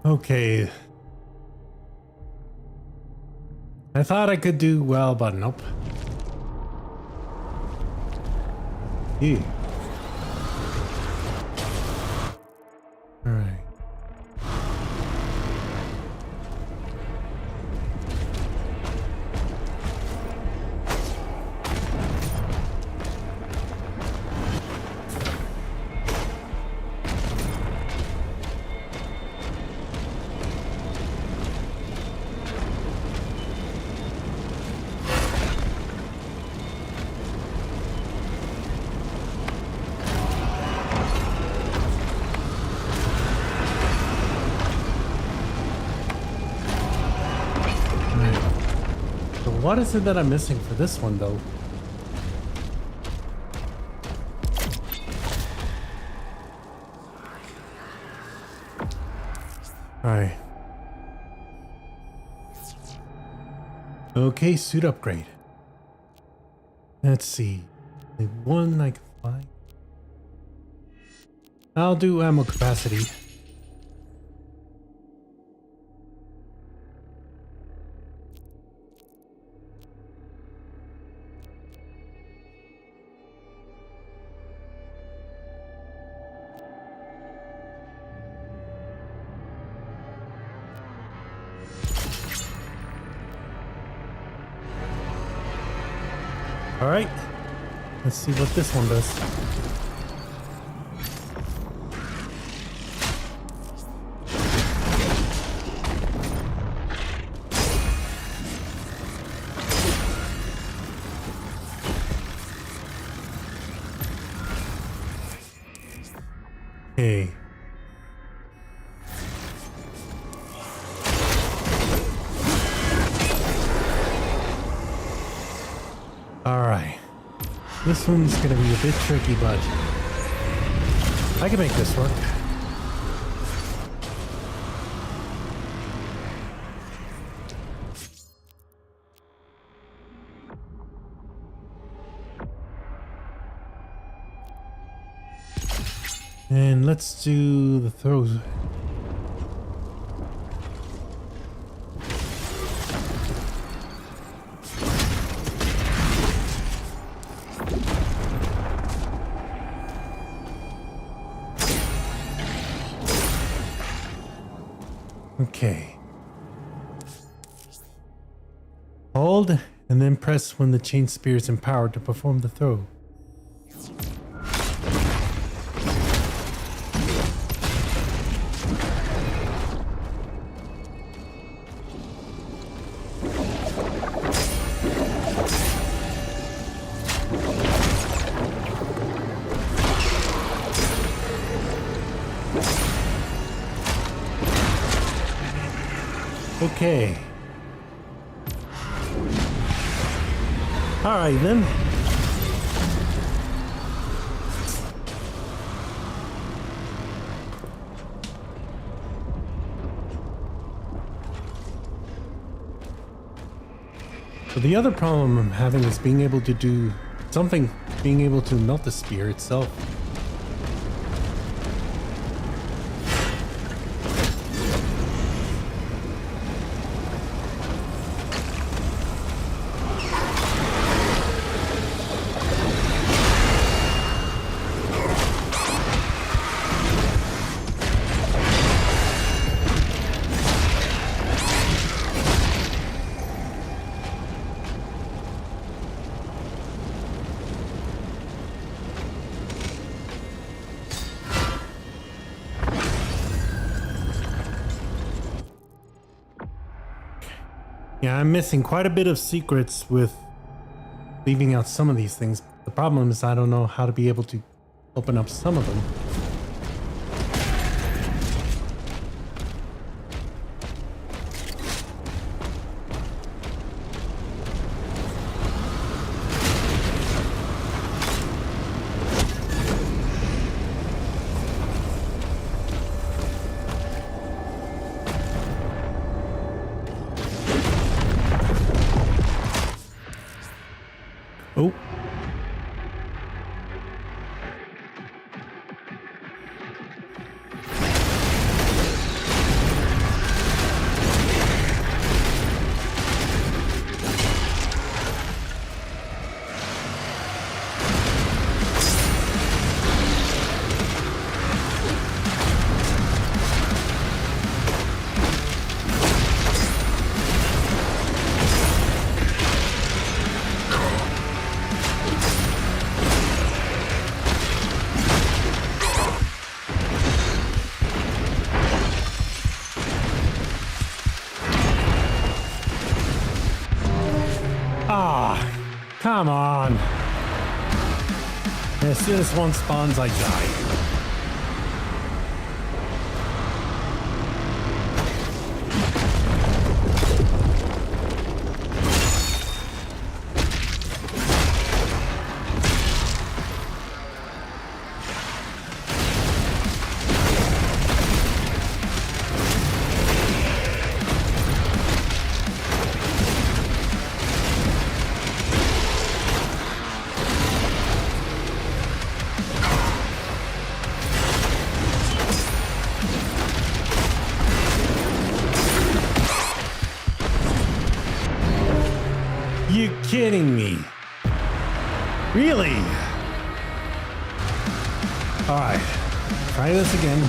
Okay. I thought I could do well, but nope. Yeah. All right. What is it that I'm missing for this one, though? Alright. Okay, suit upgrade. Let's see. The one I can find. I'll do ammo capacity. All right, let's see what this one does. Okay. Alright. This one's gonna be a bit tricky, but I can make this work. And let's do the throws. Okay. Hold and then press when the chain spear is empowered to perform the throw. Okay. All right then. So the other problem I'm having is being able to do something, being able to melt the spear itself. Yeah, I'm missing quite a bit of secrets with leaving out some of these things. The problem is I don't know how to be able to open up some of them. Oh. Come on. As soon as one spawns, I die. You kidding me? Really? All right, try this again.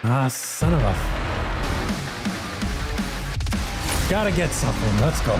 Ah, son of a... Gotta get something. Let's go.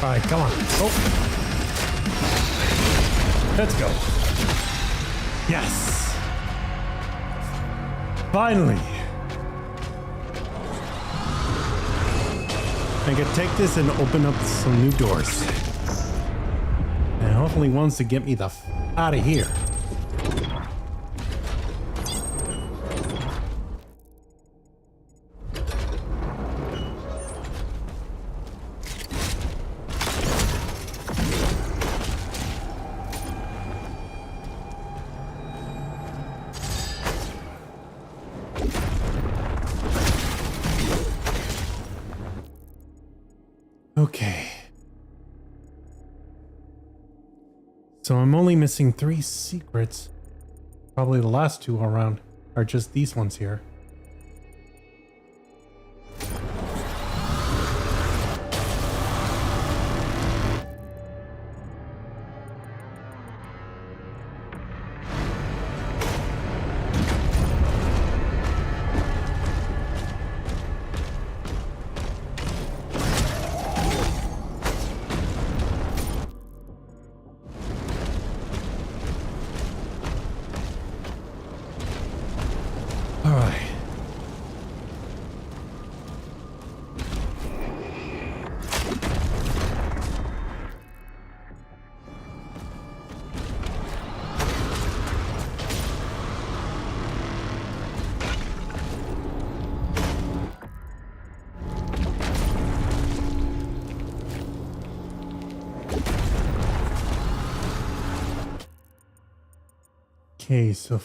All right, come on. Oh. Let's go. Yes. Finally. I can take this and open up some new doors. And hopefully ones to get me the f out of here. Okay. So I'm only missing 3 secrets. Probably the last 2 around are just these ones here. All right. Okay, so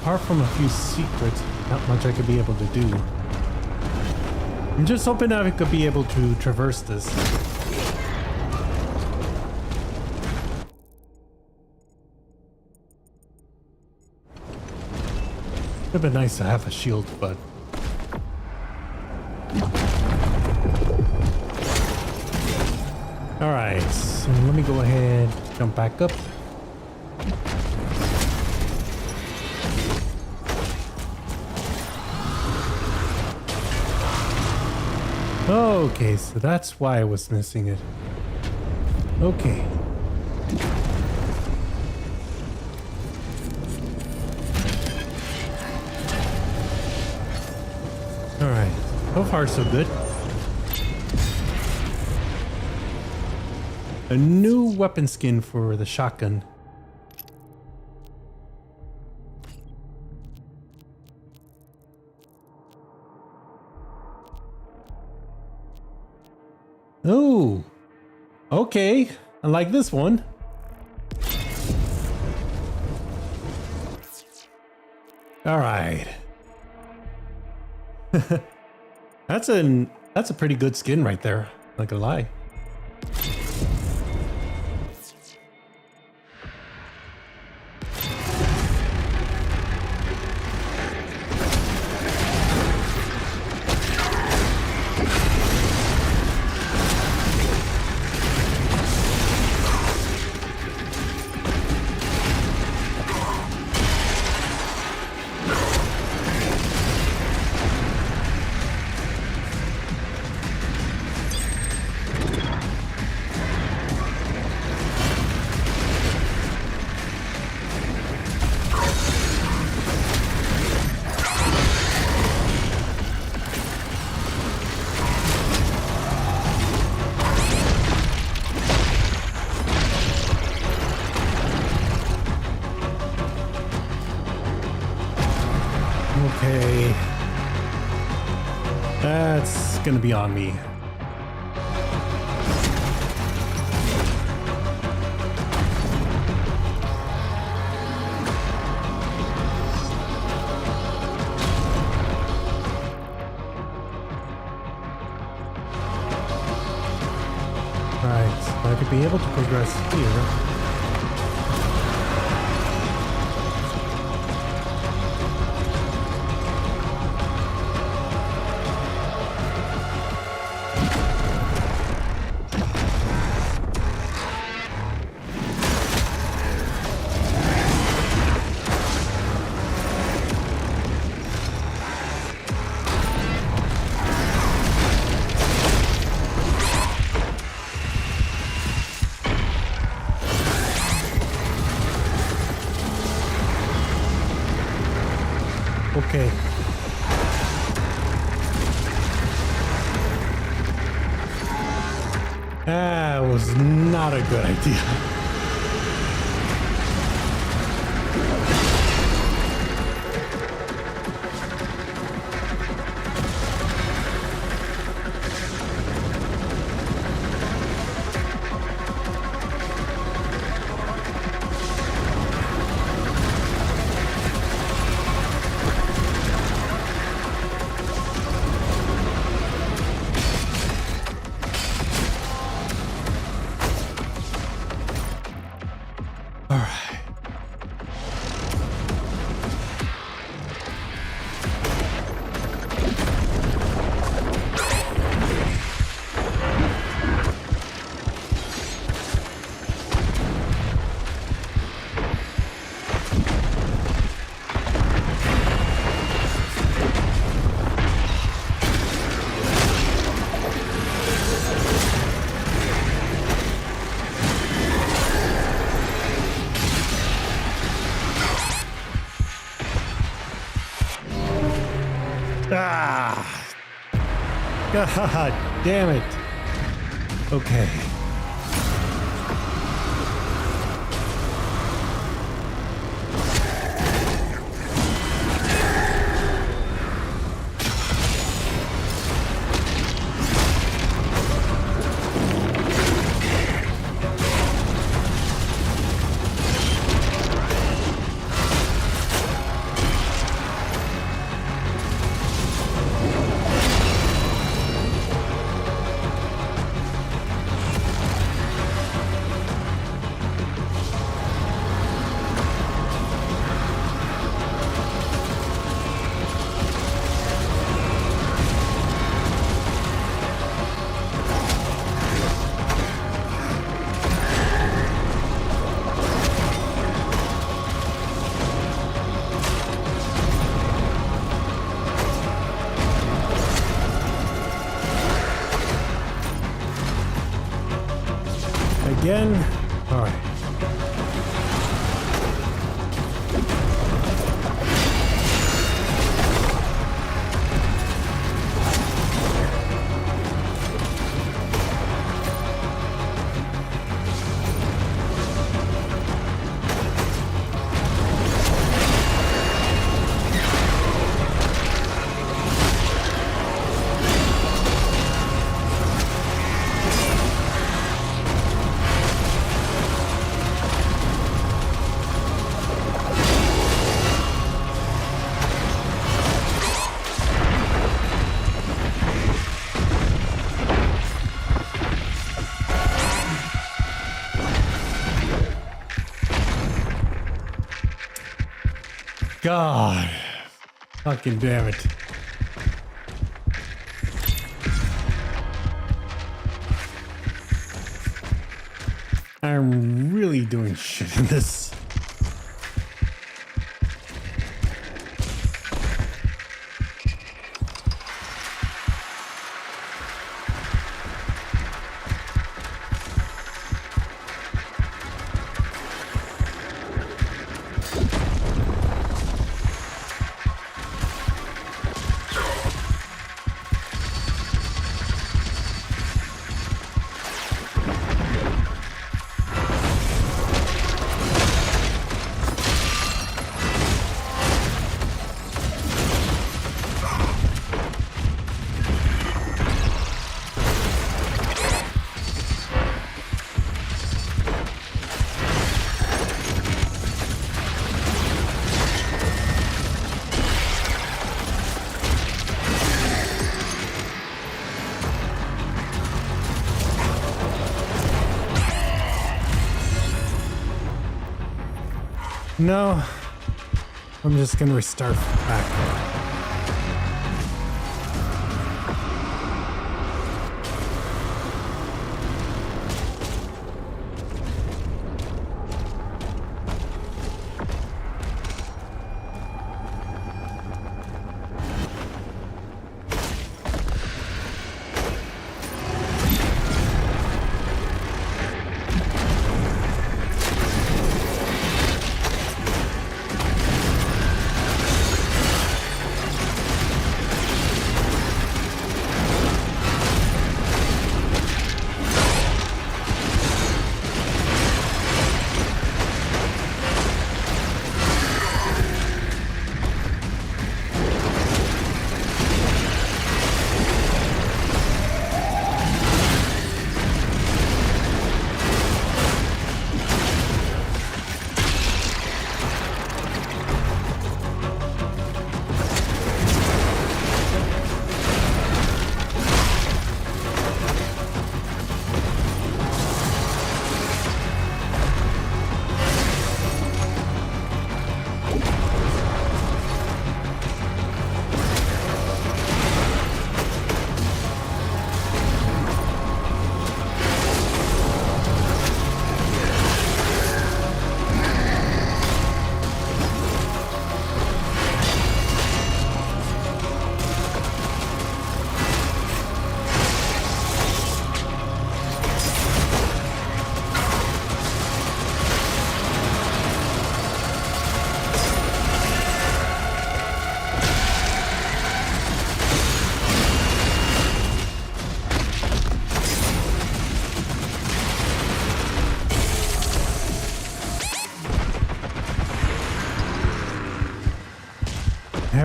apart from a few secrets, not much I could be able to do. I'm just hoping that I could be able to traverse this. It'd been nice to have a shield, but... Alright, so let me go ahead, jump back up. Okay, so that's why I was missing it. Okay. Alright, so far so good. A new weapon skin for the shotgun. Oh, okay. I like this one. All right. That's a pretty good skin right there. Not gonna lie. Okay. That's gonna be on me. Alright, so I could be able to progress here. That was not a good idea. All right. Ah! God damn it. Okay. Again? All right. God. Fucking damn it. I'm really doing shit in this. No, I'm just gonna restart back.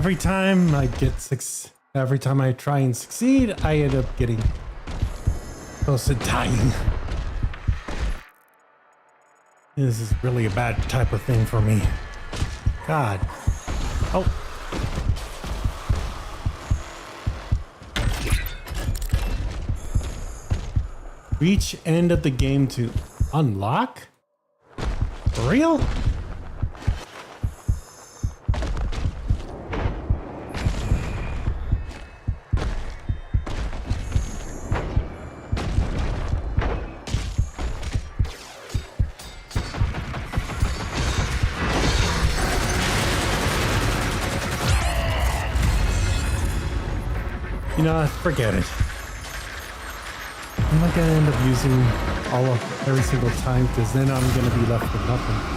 every time I try and succeed, I end up getting close to dying. This is really a bad type of thing for me. God. Oh. Reach end of the game to unlock? For real? You know, forget it. I'm not gonna end up using every single time, because then I'm gonna be left with nothing.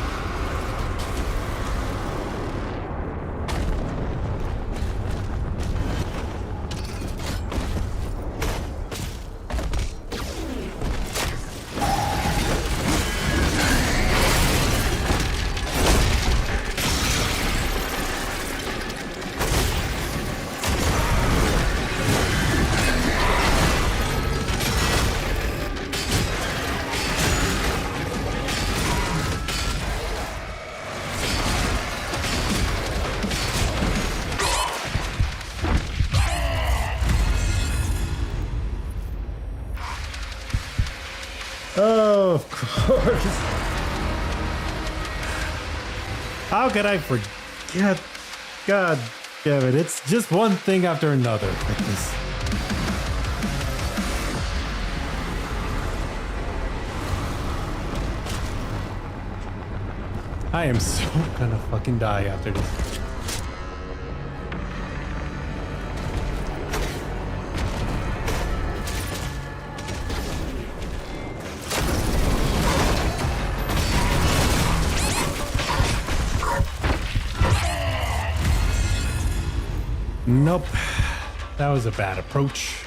Oh, of course. How could I forget? God damn it. It's just one thing after another like this. I am so gonna fucking die after this. Nope. That was a bad approach.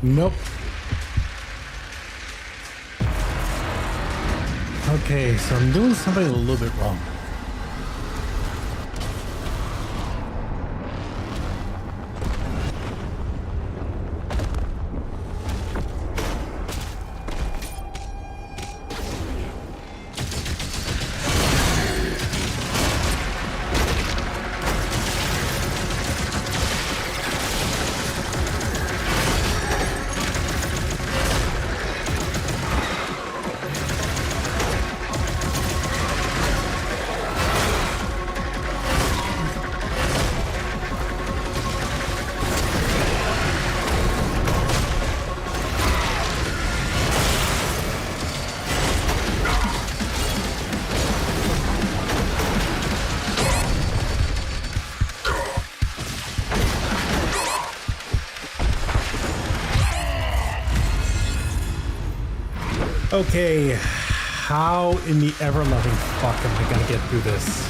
Nope. Okay, so I'm doing something a little bit wrong. Okay, how in the ever-loving fuck am I gonna get through this?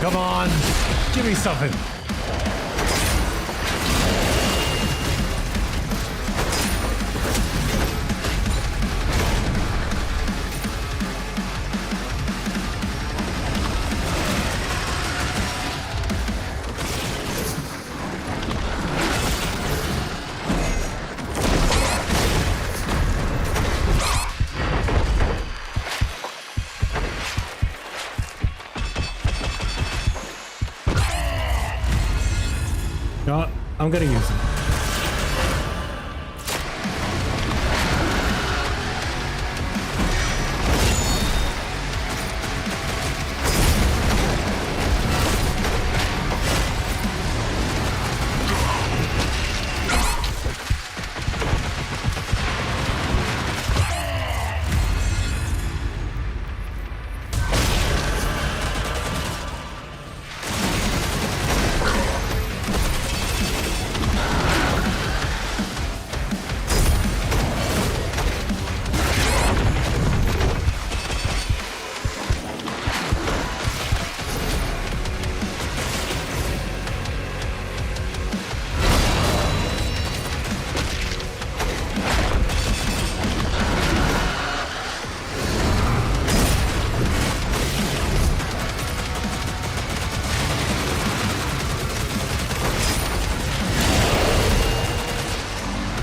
Come on, give me something. No, I'm gonna use it.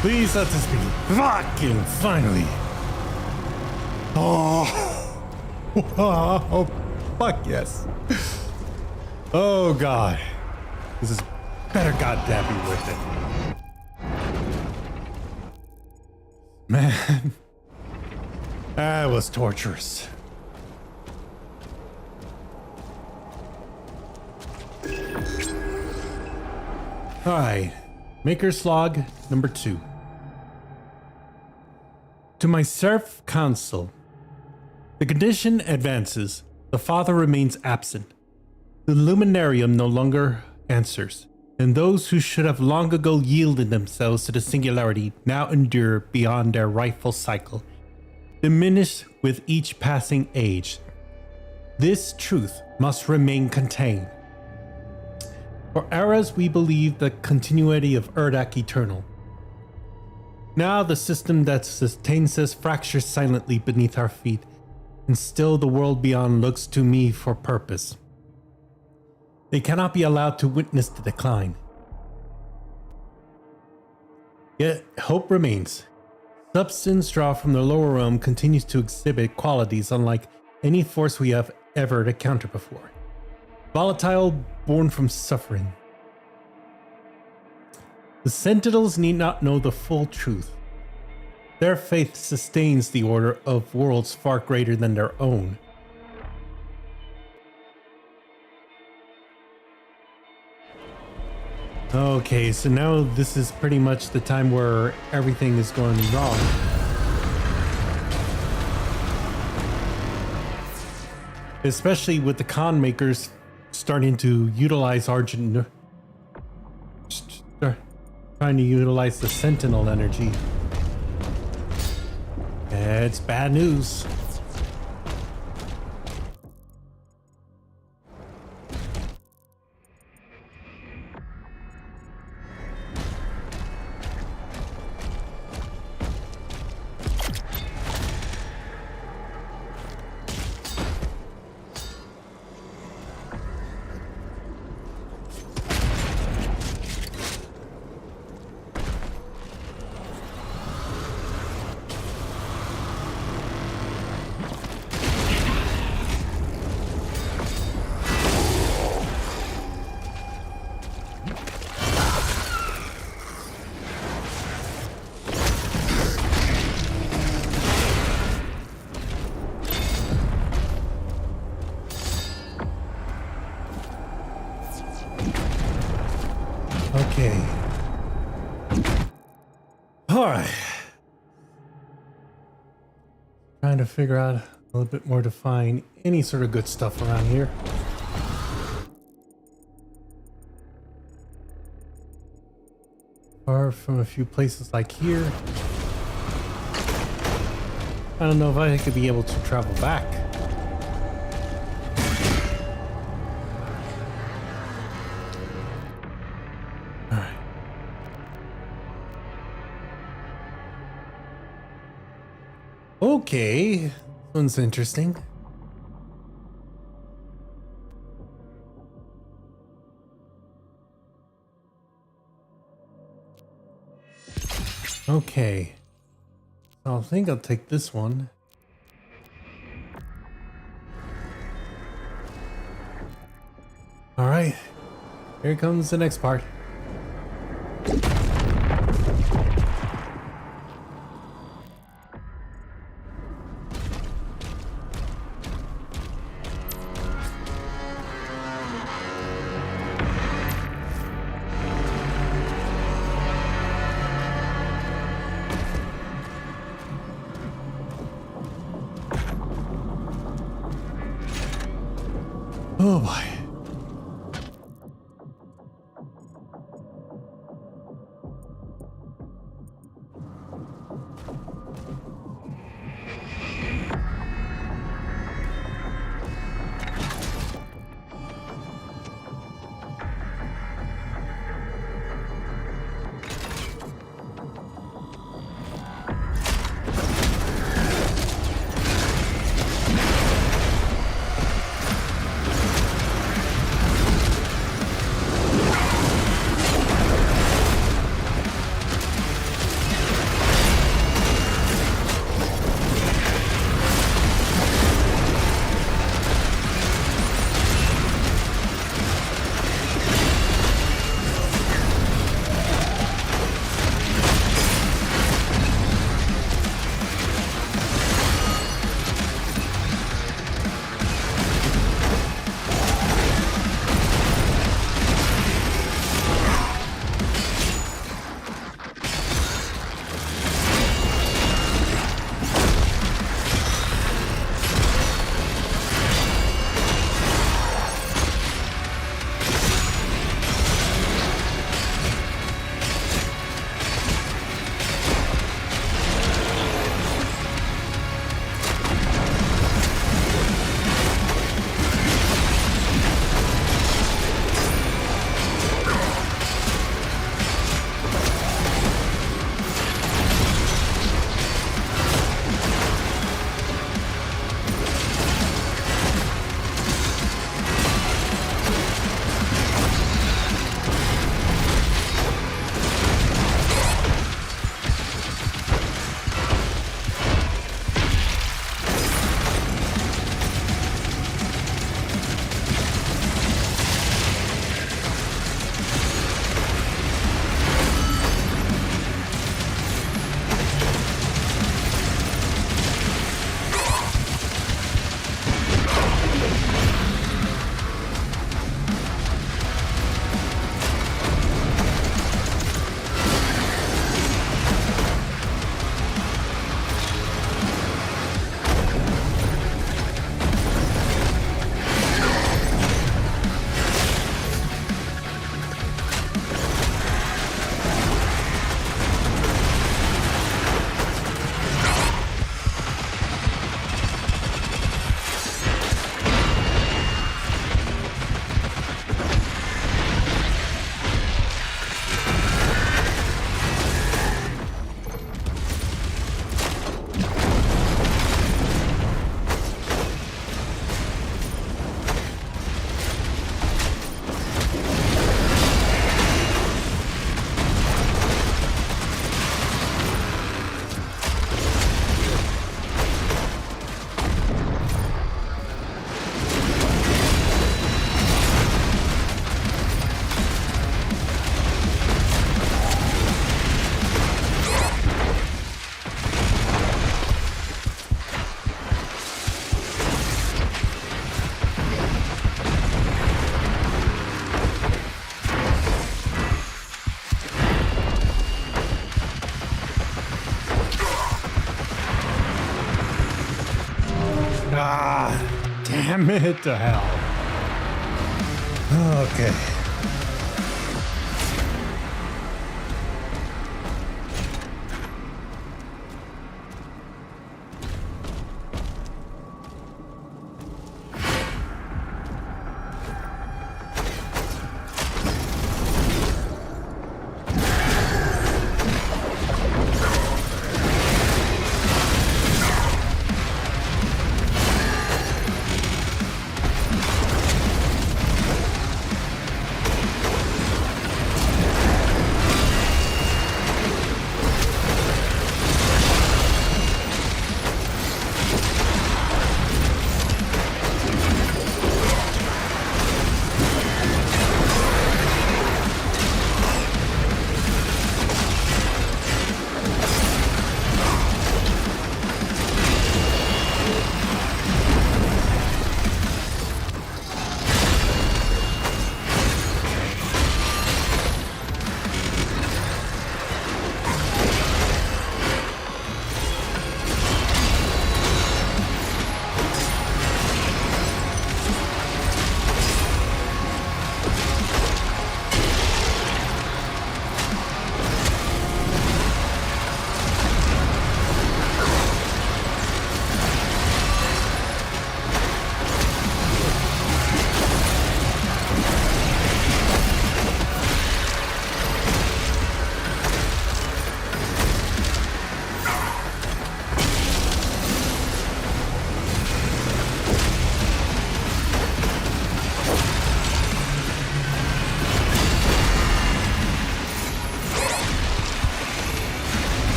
Please let this be fucking finally. Oh, oh, fuck yes. Oh god, this is better goddamn be worth it. Man, that was torturous. All right, Maker's Log number 2. To my serf counsel, the condition advances. The father remains absent. The luminarium no longer answers, and those who should have long ago yielded themselves to the singularity now endure beyond their rightful cycle, diminish with each passing age. This truth must remain contained. For eras we believe the continuity of Urdak eternal. Now the system that sustains us fractures silently beneath our feet, and still the world beyond looks to me for purpose. They cannot be allowed to witness the decline. Yet hope remains. Substance drawn from the lower realm continues to exhibit qualities unlike any force we have ever encountered before. Volatile, born from suffering. The Sentinels need not know the full truth. Their faith sustains the order of worlds far greater than their own. Okay, so now this is pretty much the time where everything is going wrong. Especially with the con makers starting to utilize Argent. Trying to utilize the Sentinel energy. It's bad news. Okay. All right. Trying to figure out a little bit more to find any sort of good stuff around here. Far from a few places like here. I don't know if I could be able to travel back. All right. Okay, this one's interesting. Okay, so I think I'll take this one. All right, here comes the next part. Oh boy. Ah, damn it to hell. Okay.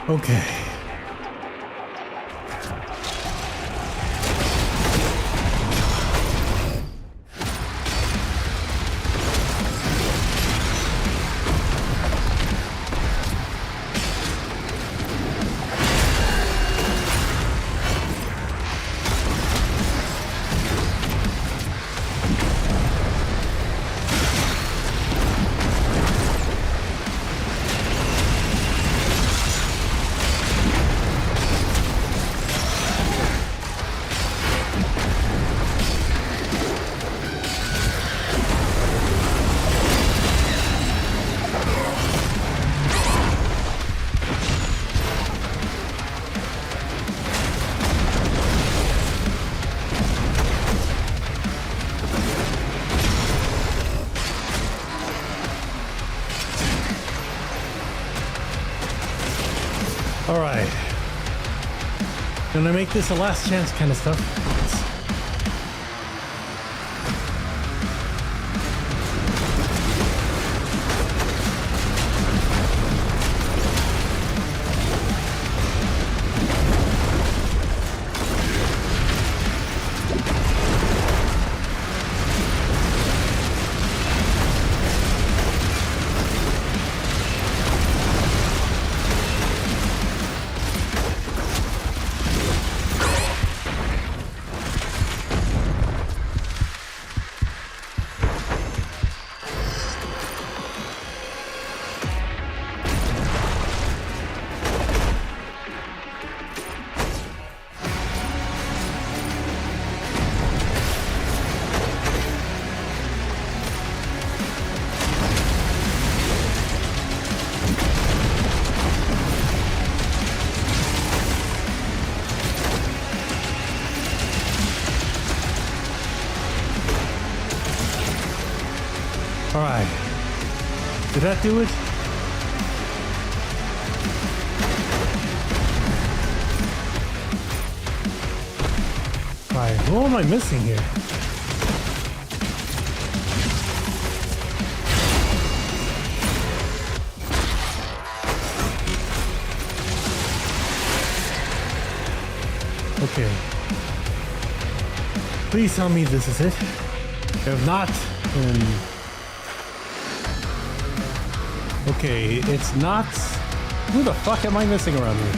Okay. All right. Gonna make this a last chance kind of stuff. All right. Did that do it? All right. Who am I missing here? Okay. Please tell me this is it. If not, then... Okay, it's not... Who the fuck am I missing around here?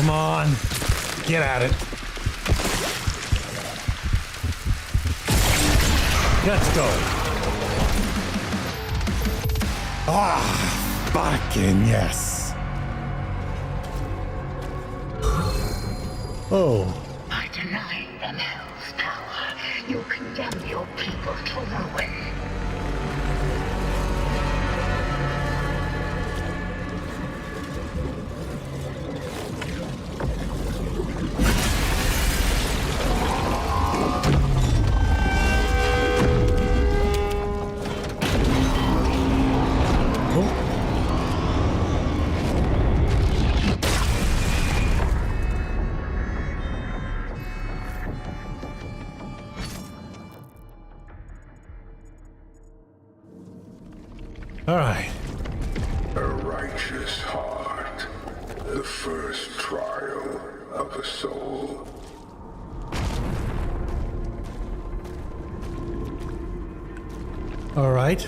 Come on, get at it. Let's go. Ah, fucking yes. Oh. By denying them hell's power, you condemn your people to ruin. All right. A righteous heart, the first trial of a soul. All right.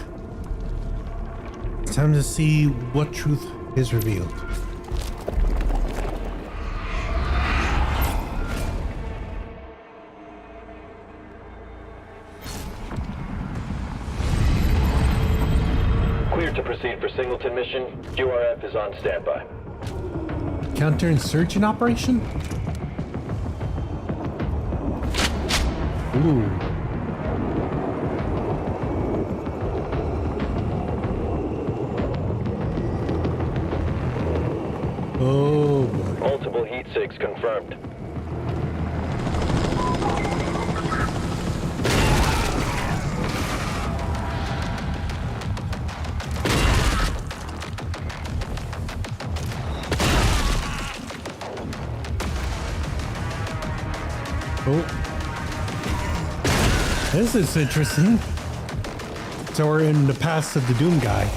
It's time to see what truth is revealed. Cleared to proceed for Singleton mission. QRF is on standby. Counterinsurgent operation? Ooh. Oh boy. Multiple heat sigs confirmed. Oh. This is interesting. So we're in the past of the Doom guy.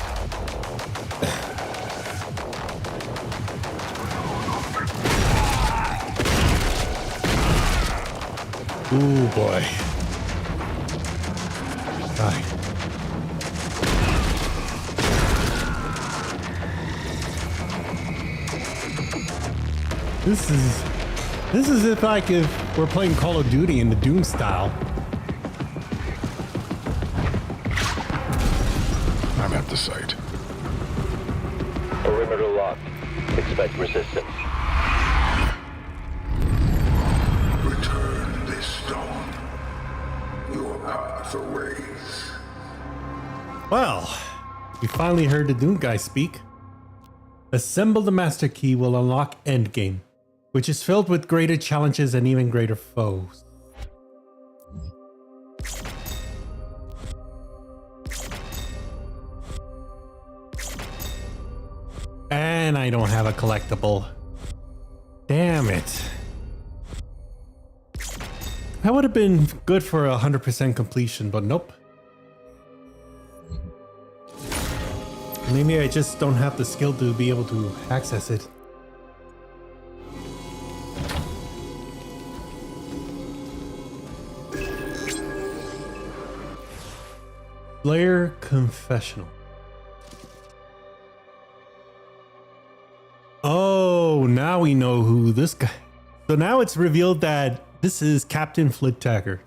Ooh boy. Right. This is if like if we're playing Call of Duty in the Doom style. I'm at the site. Perimeter locked. Expect resistance. Return this stone. Your path awaits. Well, we finally heard the Doom guy speak. Assemble the Master Key will unlock Endgame, which is filled with greater challenges and even greater foes. And I don't have a collectible. Damn it. That would have been good for 100% completion, but nope. Maybe I just don't have the skill to be able to access it. Slayer Confessional. Oh, now we know who this guy. So now it's revealed that this is Captain Flint-Tagger.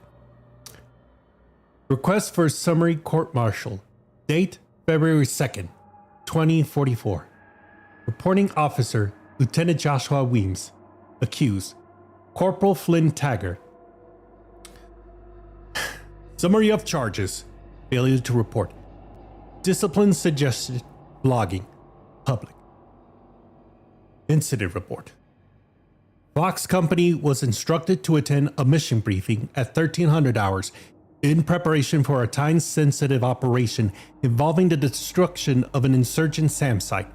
Request for summary court-martial. Date February 2nd, 2044. Reporting officer Lieutenant Joshua Weems. Accused Corporal Flint-Tagger. Summary of charges. Failure to report. Discipline suggested. Blogging. Public. Incident report. Fox Company was instructed to attend a mission briefing at 1300 hours in preparation for a time-sensitive operation involving the destruction of an insurgent SAM site.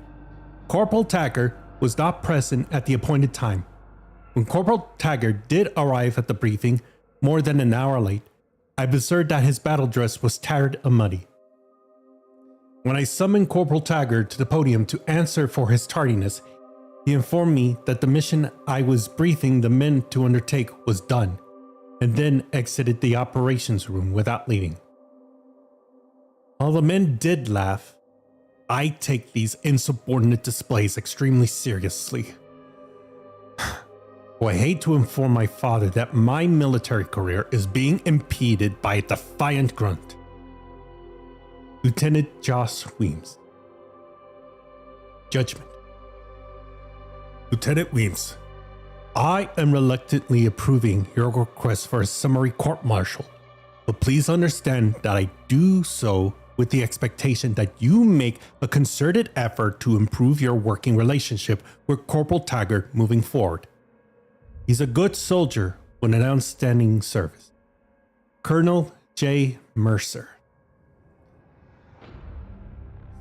Corporal Tagger was not present at the appointed time. When Corporal Tagger did arrive at the briefing, more than an hour late, I observed that his battle dress was tattered and muddy. When I summoned Corporal Tagger to the podium to answer for his tardiness, he informed me that the mission I was briefing the men to undertake was done, and then exited the operations room without leaving. While the men did laugh, I take these insubordinate displays extremely seriously. I hate to inform my father that my military career is being impeded by a defiant grunt. Lieutenant Josh Weems. Judgment. Lieutenant Weems, I am reluctantly approving your request for a summary court-martial, but please understand that I do so with the expectation that you make a concerted effort to improve your working relationship with Corporal Tagger moving forward. He's a good soldier with an outstanding service. Colonel J. Mercer.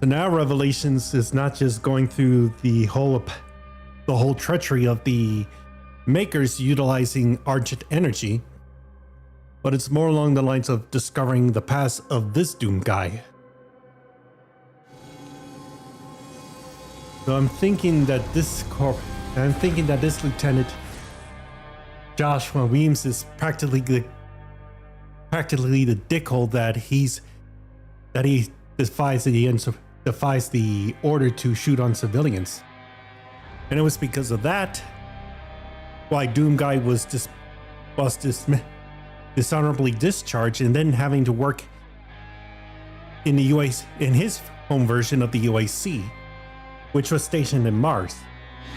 So now Revelations is not just going through the whole treachery of the makers utilizing Argent energy, but it's more along the lines of discovering the past of this Doom guy. So I'm thinking that this Lieutenant Joshua Weems is practically the dickhole that he defies the order to shoot on civilians. And it was because of that why Doom Guy was dishonorably discharged and then having to work in the UAC, in his home version of the UAC, which was stationed in Mars.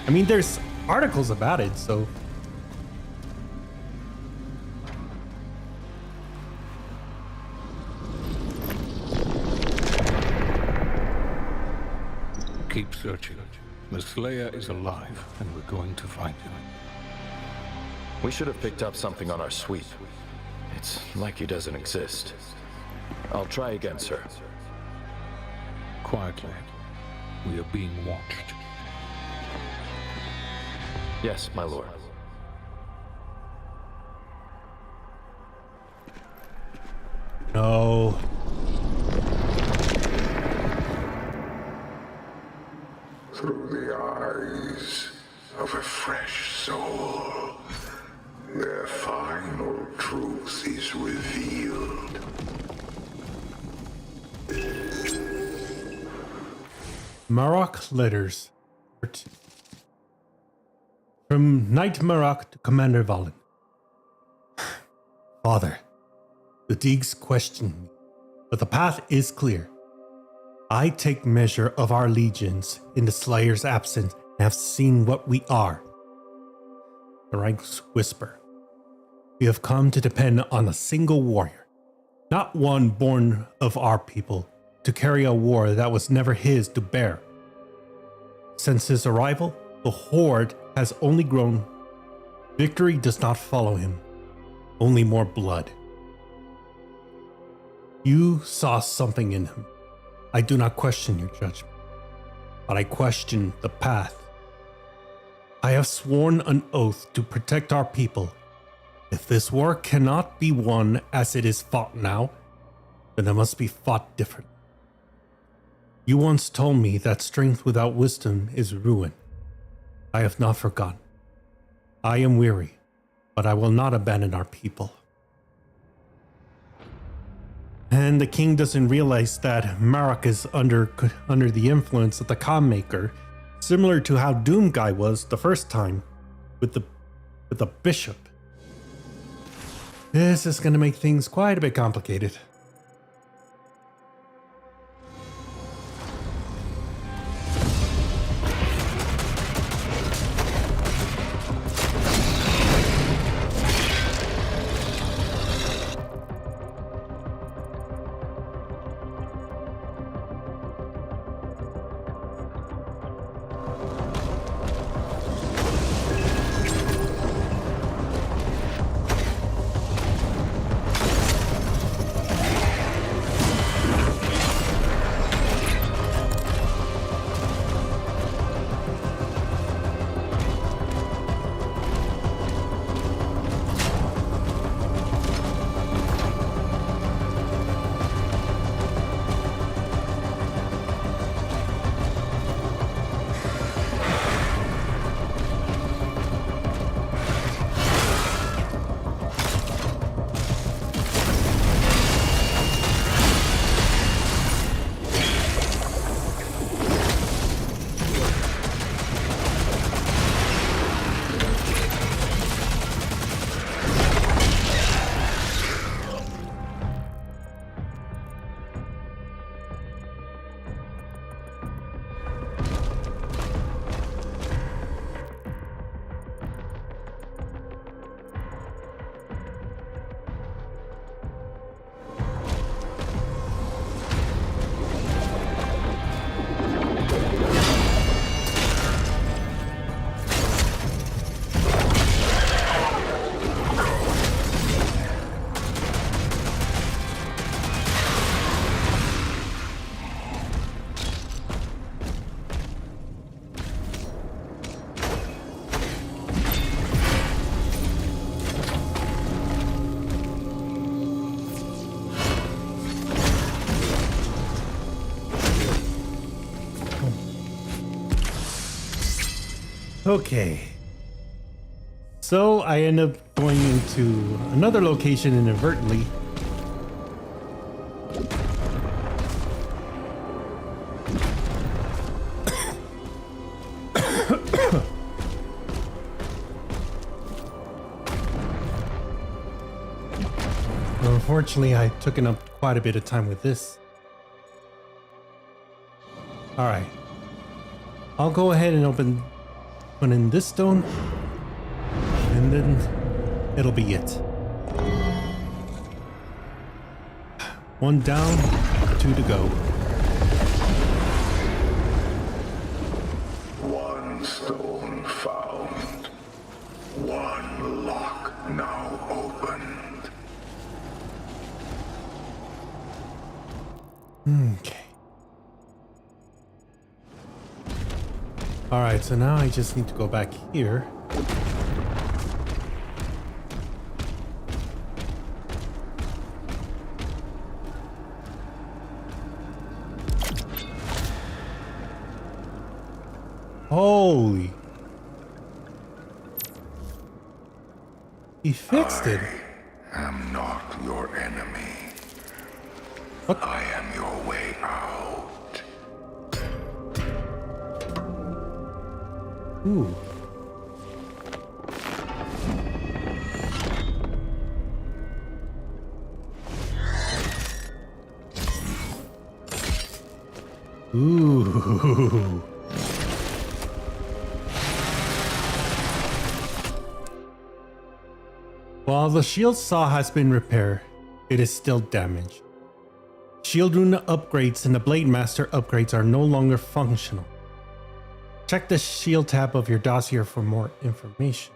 I mean, there's articles about it, so. Keep searching. The Slayer is alive, and we're going to find him. We should have picked up something on our sweep. It's like he doesn't exist. I'll try again, sir. Quietly. We are being watched. Yes, my lord. No. Through the eyes of a fresh soul, their final truth is revealed. Marok letters. From Knight Marok to Commander Valen. Father, the Deegs question me, but the path is clear. I take measure of our legions in the Slayer's absence and have seen what we are. The ranks whisper. We have come to depend on a single warrior, not one born of our people, to carry a war that was never his to bear. Since his arrival, the Horde has only grown. Victory does not follow him, only more blood. You saw something in him. I do not question your judgment. but I question the path. I have sworn an oath to protect our people. If this war cannot be won as it is fought now, then it must be fought different. You once told me that strength without wisdom is ruin. I have not forgotten. I am weary, but I will not abandon our people. And the king doesn't realize that Marok is under the influence of the calm maker, similar to how Doom Guy was the first time with the bishop. This is going to make things quite a bit complicated. Okay. So I end up going into another location inadvertently. Unfortunately, I took up quite a bit of time with this. Alright. I'll go ahead and put in this stone, and then it'll be it. One down, two to go. One stone found. One lock now opened. Okay. Alright, so now I just need to go back here. Holy. He fixed it. I am not your enemy. What? I am your way out. Ooh. Ooh. While the shield saw has been repaired, it is still damaged. Shield rune upgrades and the Blade Master upgrades are no longer functional. Check the shield tab of your dossier for more information.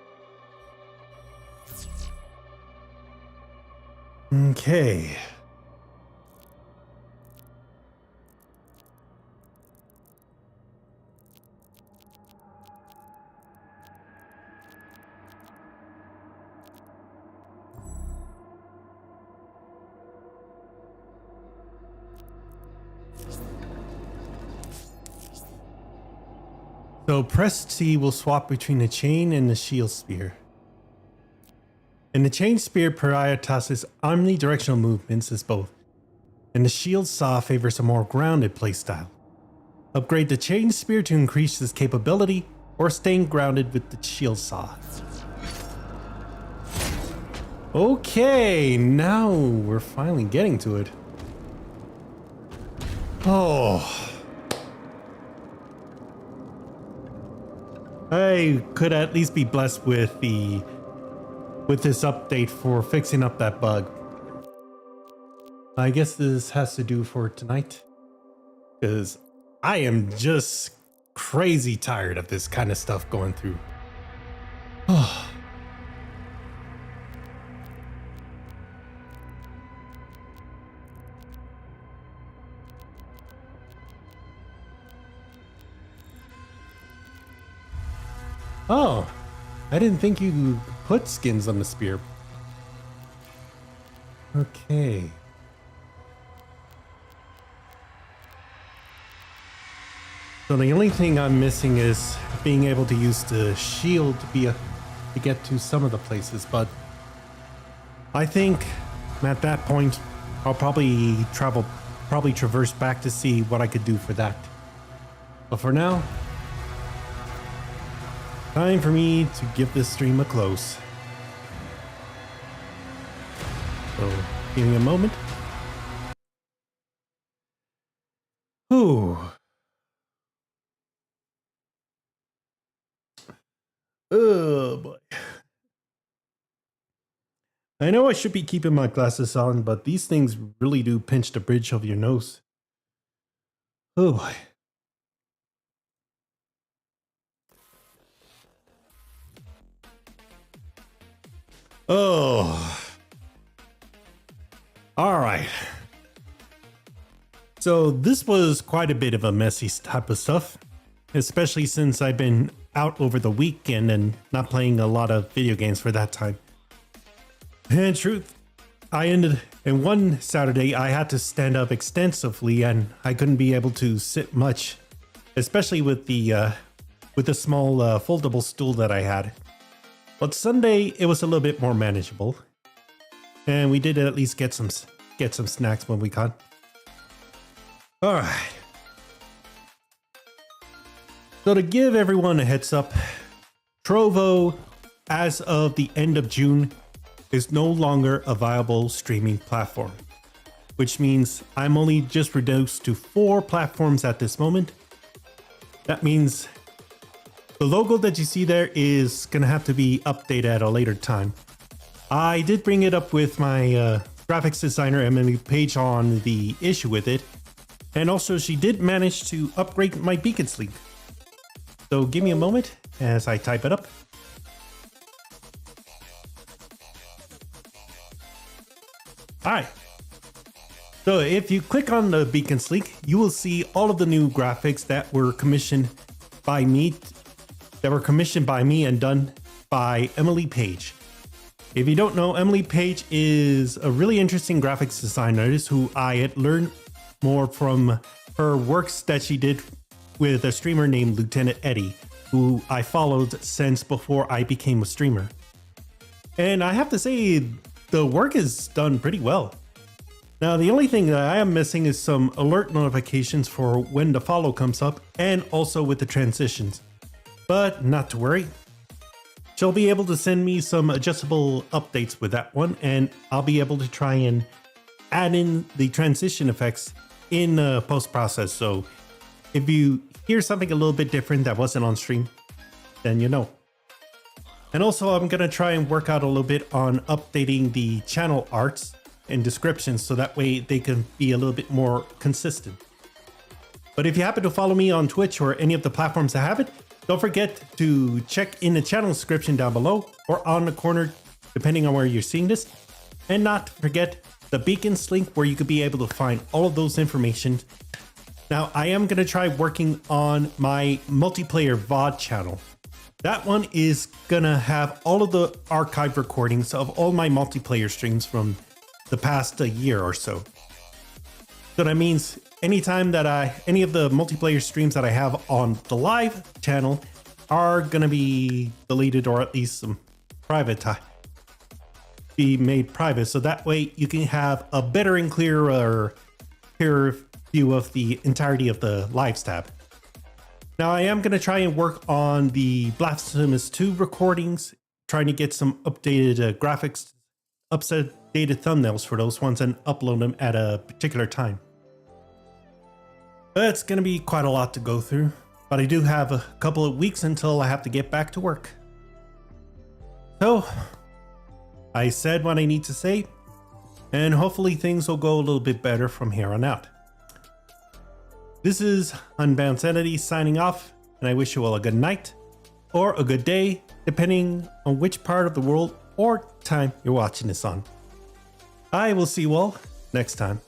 Okay. So press T will swap between the chain and the shield spear. And the chain spear prioritizes omnidirectional movements as both. And the shield saw favors a more grounded playstyle. Upgrade the chain spear to increase this capability, or staying grounded with the shield saw. Okay, now we're finally getting to it. Oh. I could at least be blessed with this update for fixing up that bug. I guess this has to do for tonight, because I am just crazy tired of this kind of stuff going through. Oh, I didn't think you put skins on the spear. Okay. So the only thing I'm missing is being able to use the shield to get to some of the places, but I think at that point I'll probably traverse back to see what I could do for that. But for now, time for me to give this stream a close. So, give me a moment. Whew. Oh boy. I know I should be keeping my glasses on, but these things really do pinch the bridge of your nose. Oh boy. Oh. All right. So this was quite a bit of a messy type of stuff, especially since I've been out over the weekend and not playing a lot of video games for that time. And in truth, in one Saturday I had to stand up extensively and I couldn't be able to sit much, especially with the small foldable stool that I had. But Sunday it was a little bit more manageable, and we did at least get some snacks when we could. All right. So to give everyone a heads up, Trovo, as of the end of June, is no longer a viable streaming platform, which means I'm only just reduced to 4 platforms at this moment. That means the logo that you see there is gonna have to be updated at a later time. I did bring it up with my graphics designer Emily Page on the issue with it, and also she did manage to upgrade my beacon sleek. So give me a moment as I type it up. All right. So if you click on the beacon sleek, you will see all of the new graphics that were commissioned by me, and done by Emily Page. If you don't know, Emily Page is a really interesting graphics design artist who I had learned more from her works that she did with a streamer named Lieutenant Eddie, who I followed since before I became a streamer. And I have to say, the work is done pretty well. Now, the only thing that I am missing is some alert notifications for when the follow comes up, and also with the transitions. But not to worry. She'll be able to send me some adjustable updates with that one, and I'll be able to try and add in the transition effects in post-process. So if you hear something a little bit different that wasn't on stream, then you know. And also I'm gonna try and work out a little bit on updating the channel arts and descriptions so that way they can be a little bit more consistent. But if you happen to follow me on Twitch or any of the platforms that have it, don't forget to check in the channel description down below or on the corner, depending on where you're seeing this. And not forget the beacons link where you could be able to find all of those information. Now, I am going to try working on my multiplayer VOD channel. That one is going to have all of the archive recordings of all my multiplayer streams from the past year or so. So that means anytime that any of the multiplayer streams that I have on the live channel are gonna be deleted, or at least some be made private, so that way you can have a better and clearer view of the entirety of the lives tab. Now I am gonna try and work on the Blasphemous 2 recordings, trying to get some updated graphics, updated thumbnails for those ones, and upload them at a particular time. But it's gonna be quite a lot to go through, but I do have a couple of weeks until I have to get back to work. So, I said what I need to say, and hopefully things will go a little bit better from here on out. This is Unbound Sanity signing off, and I wish you all a good night, or a good day, depending on which part of the world or time you're watching this on. I will see you all next time.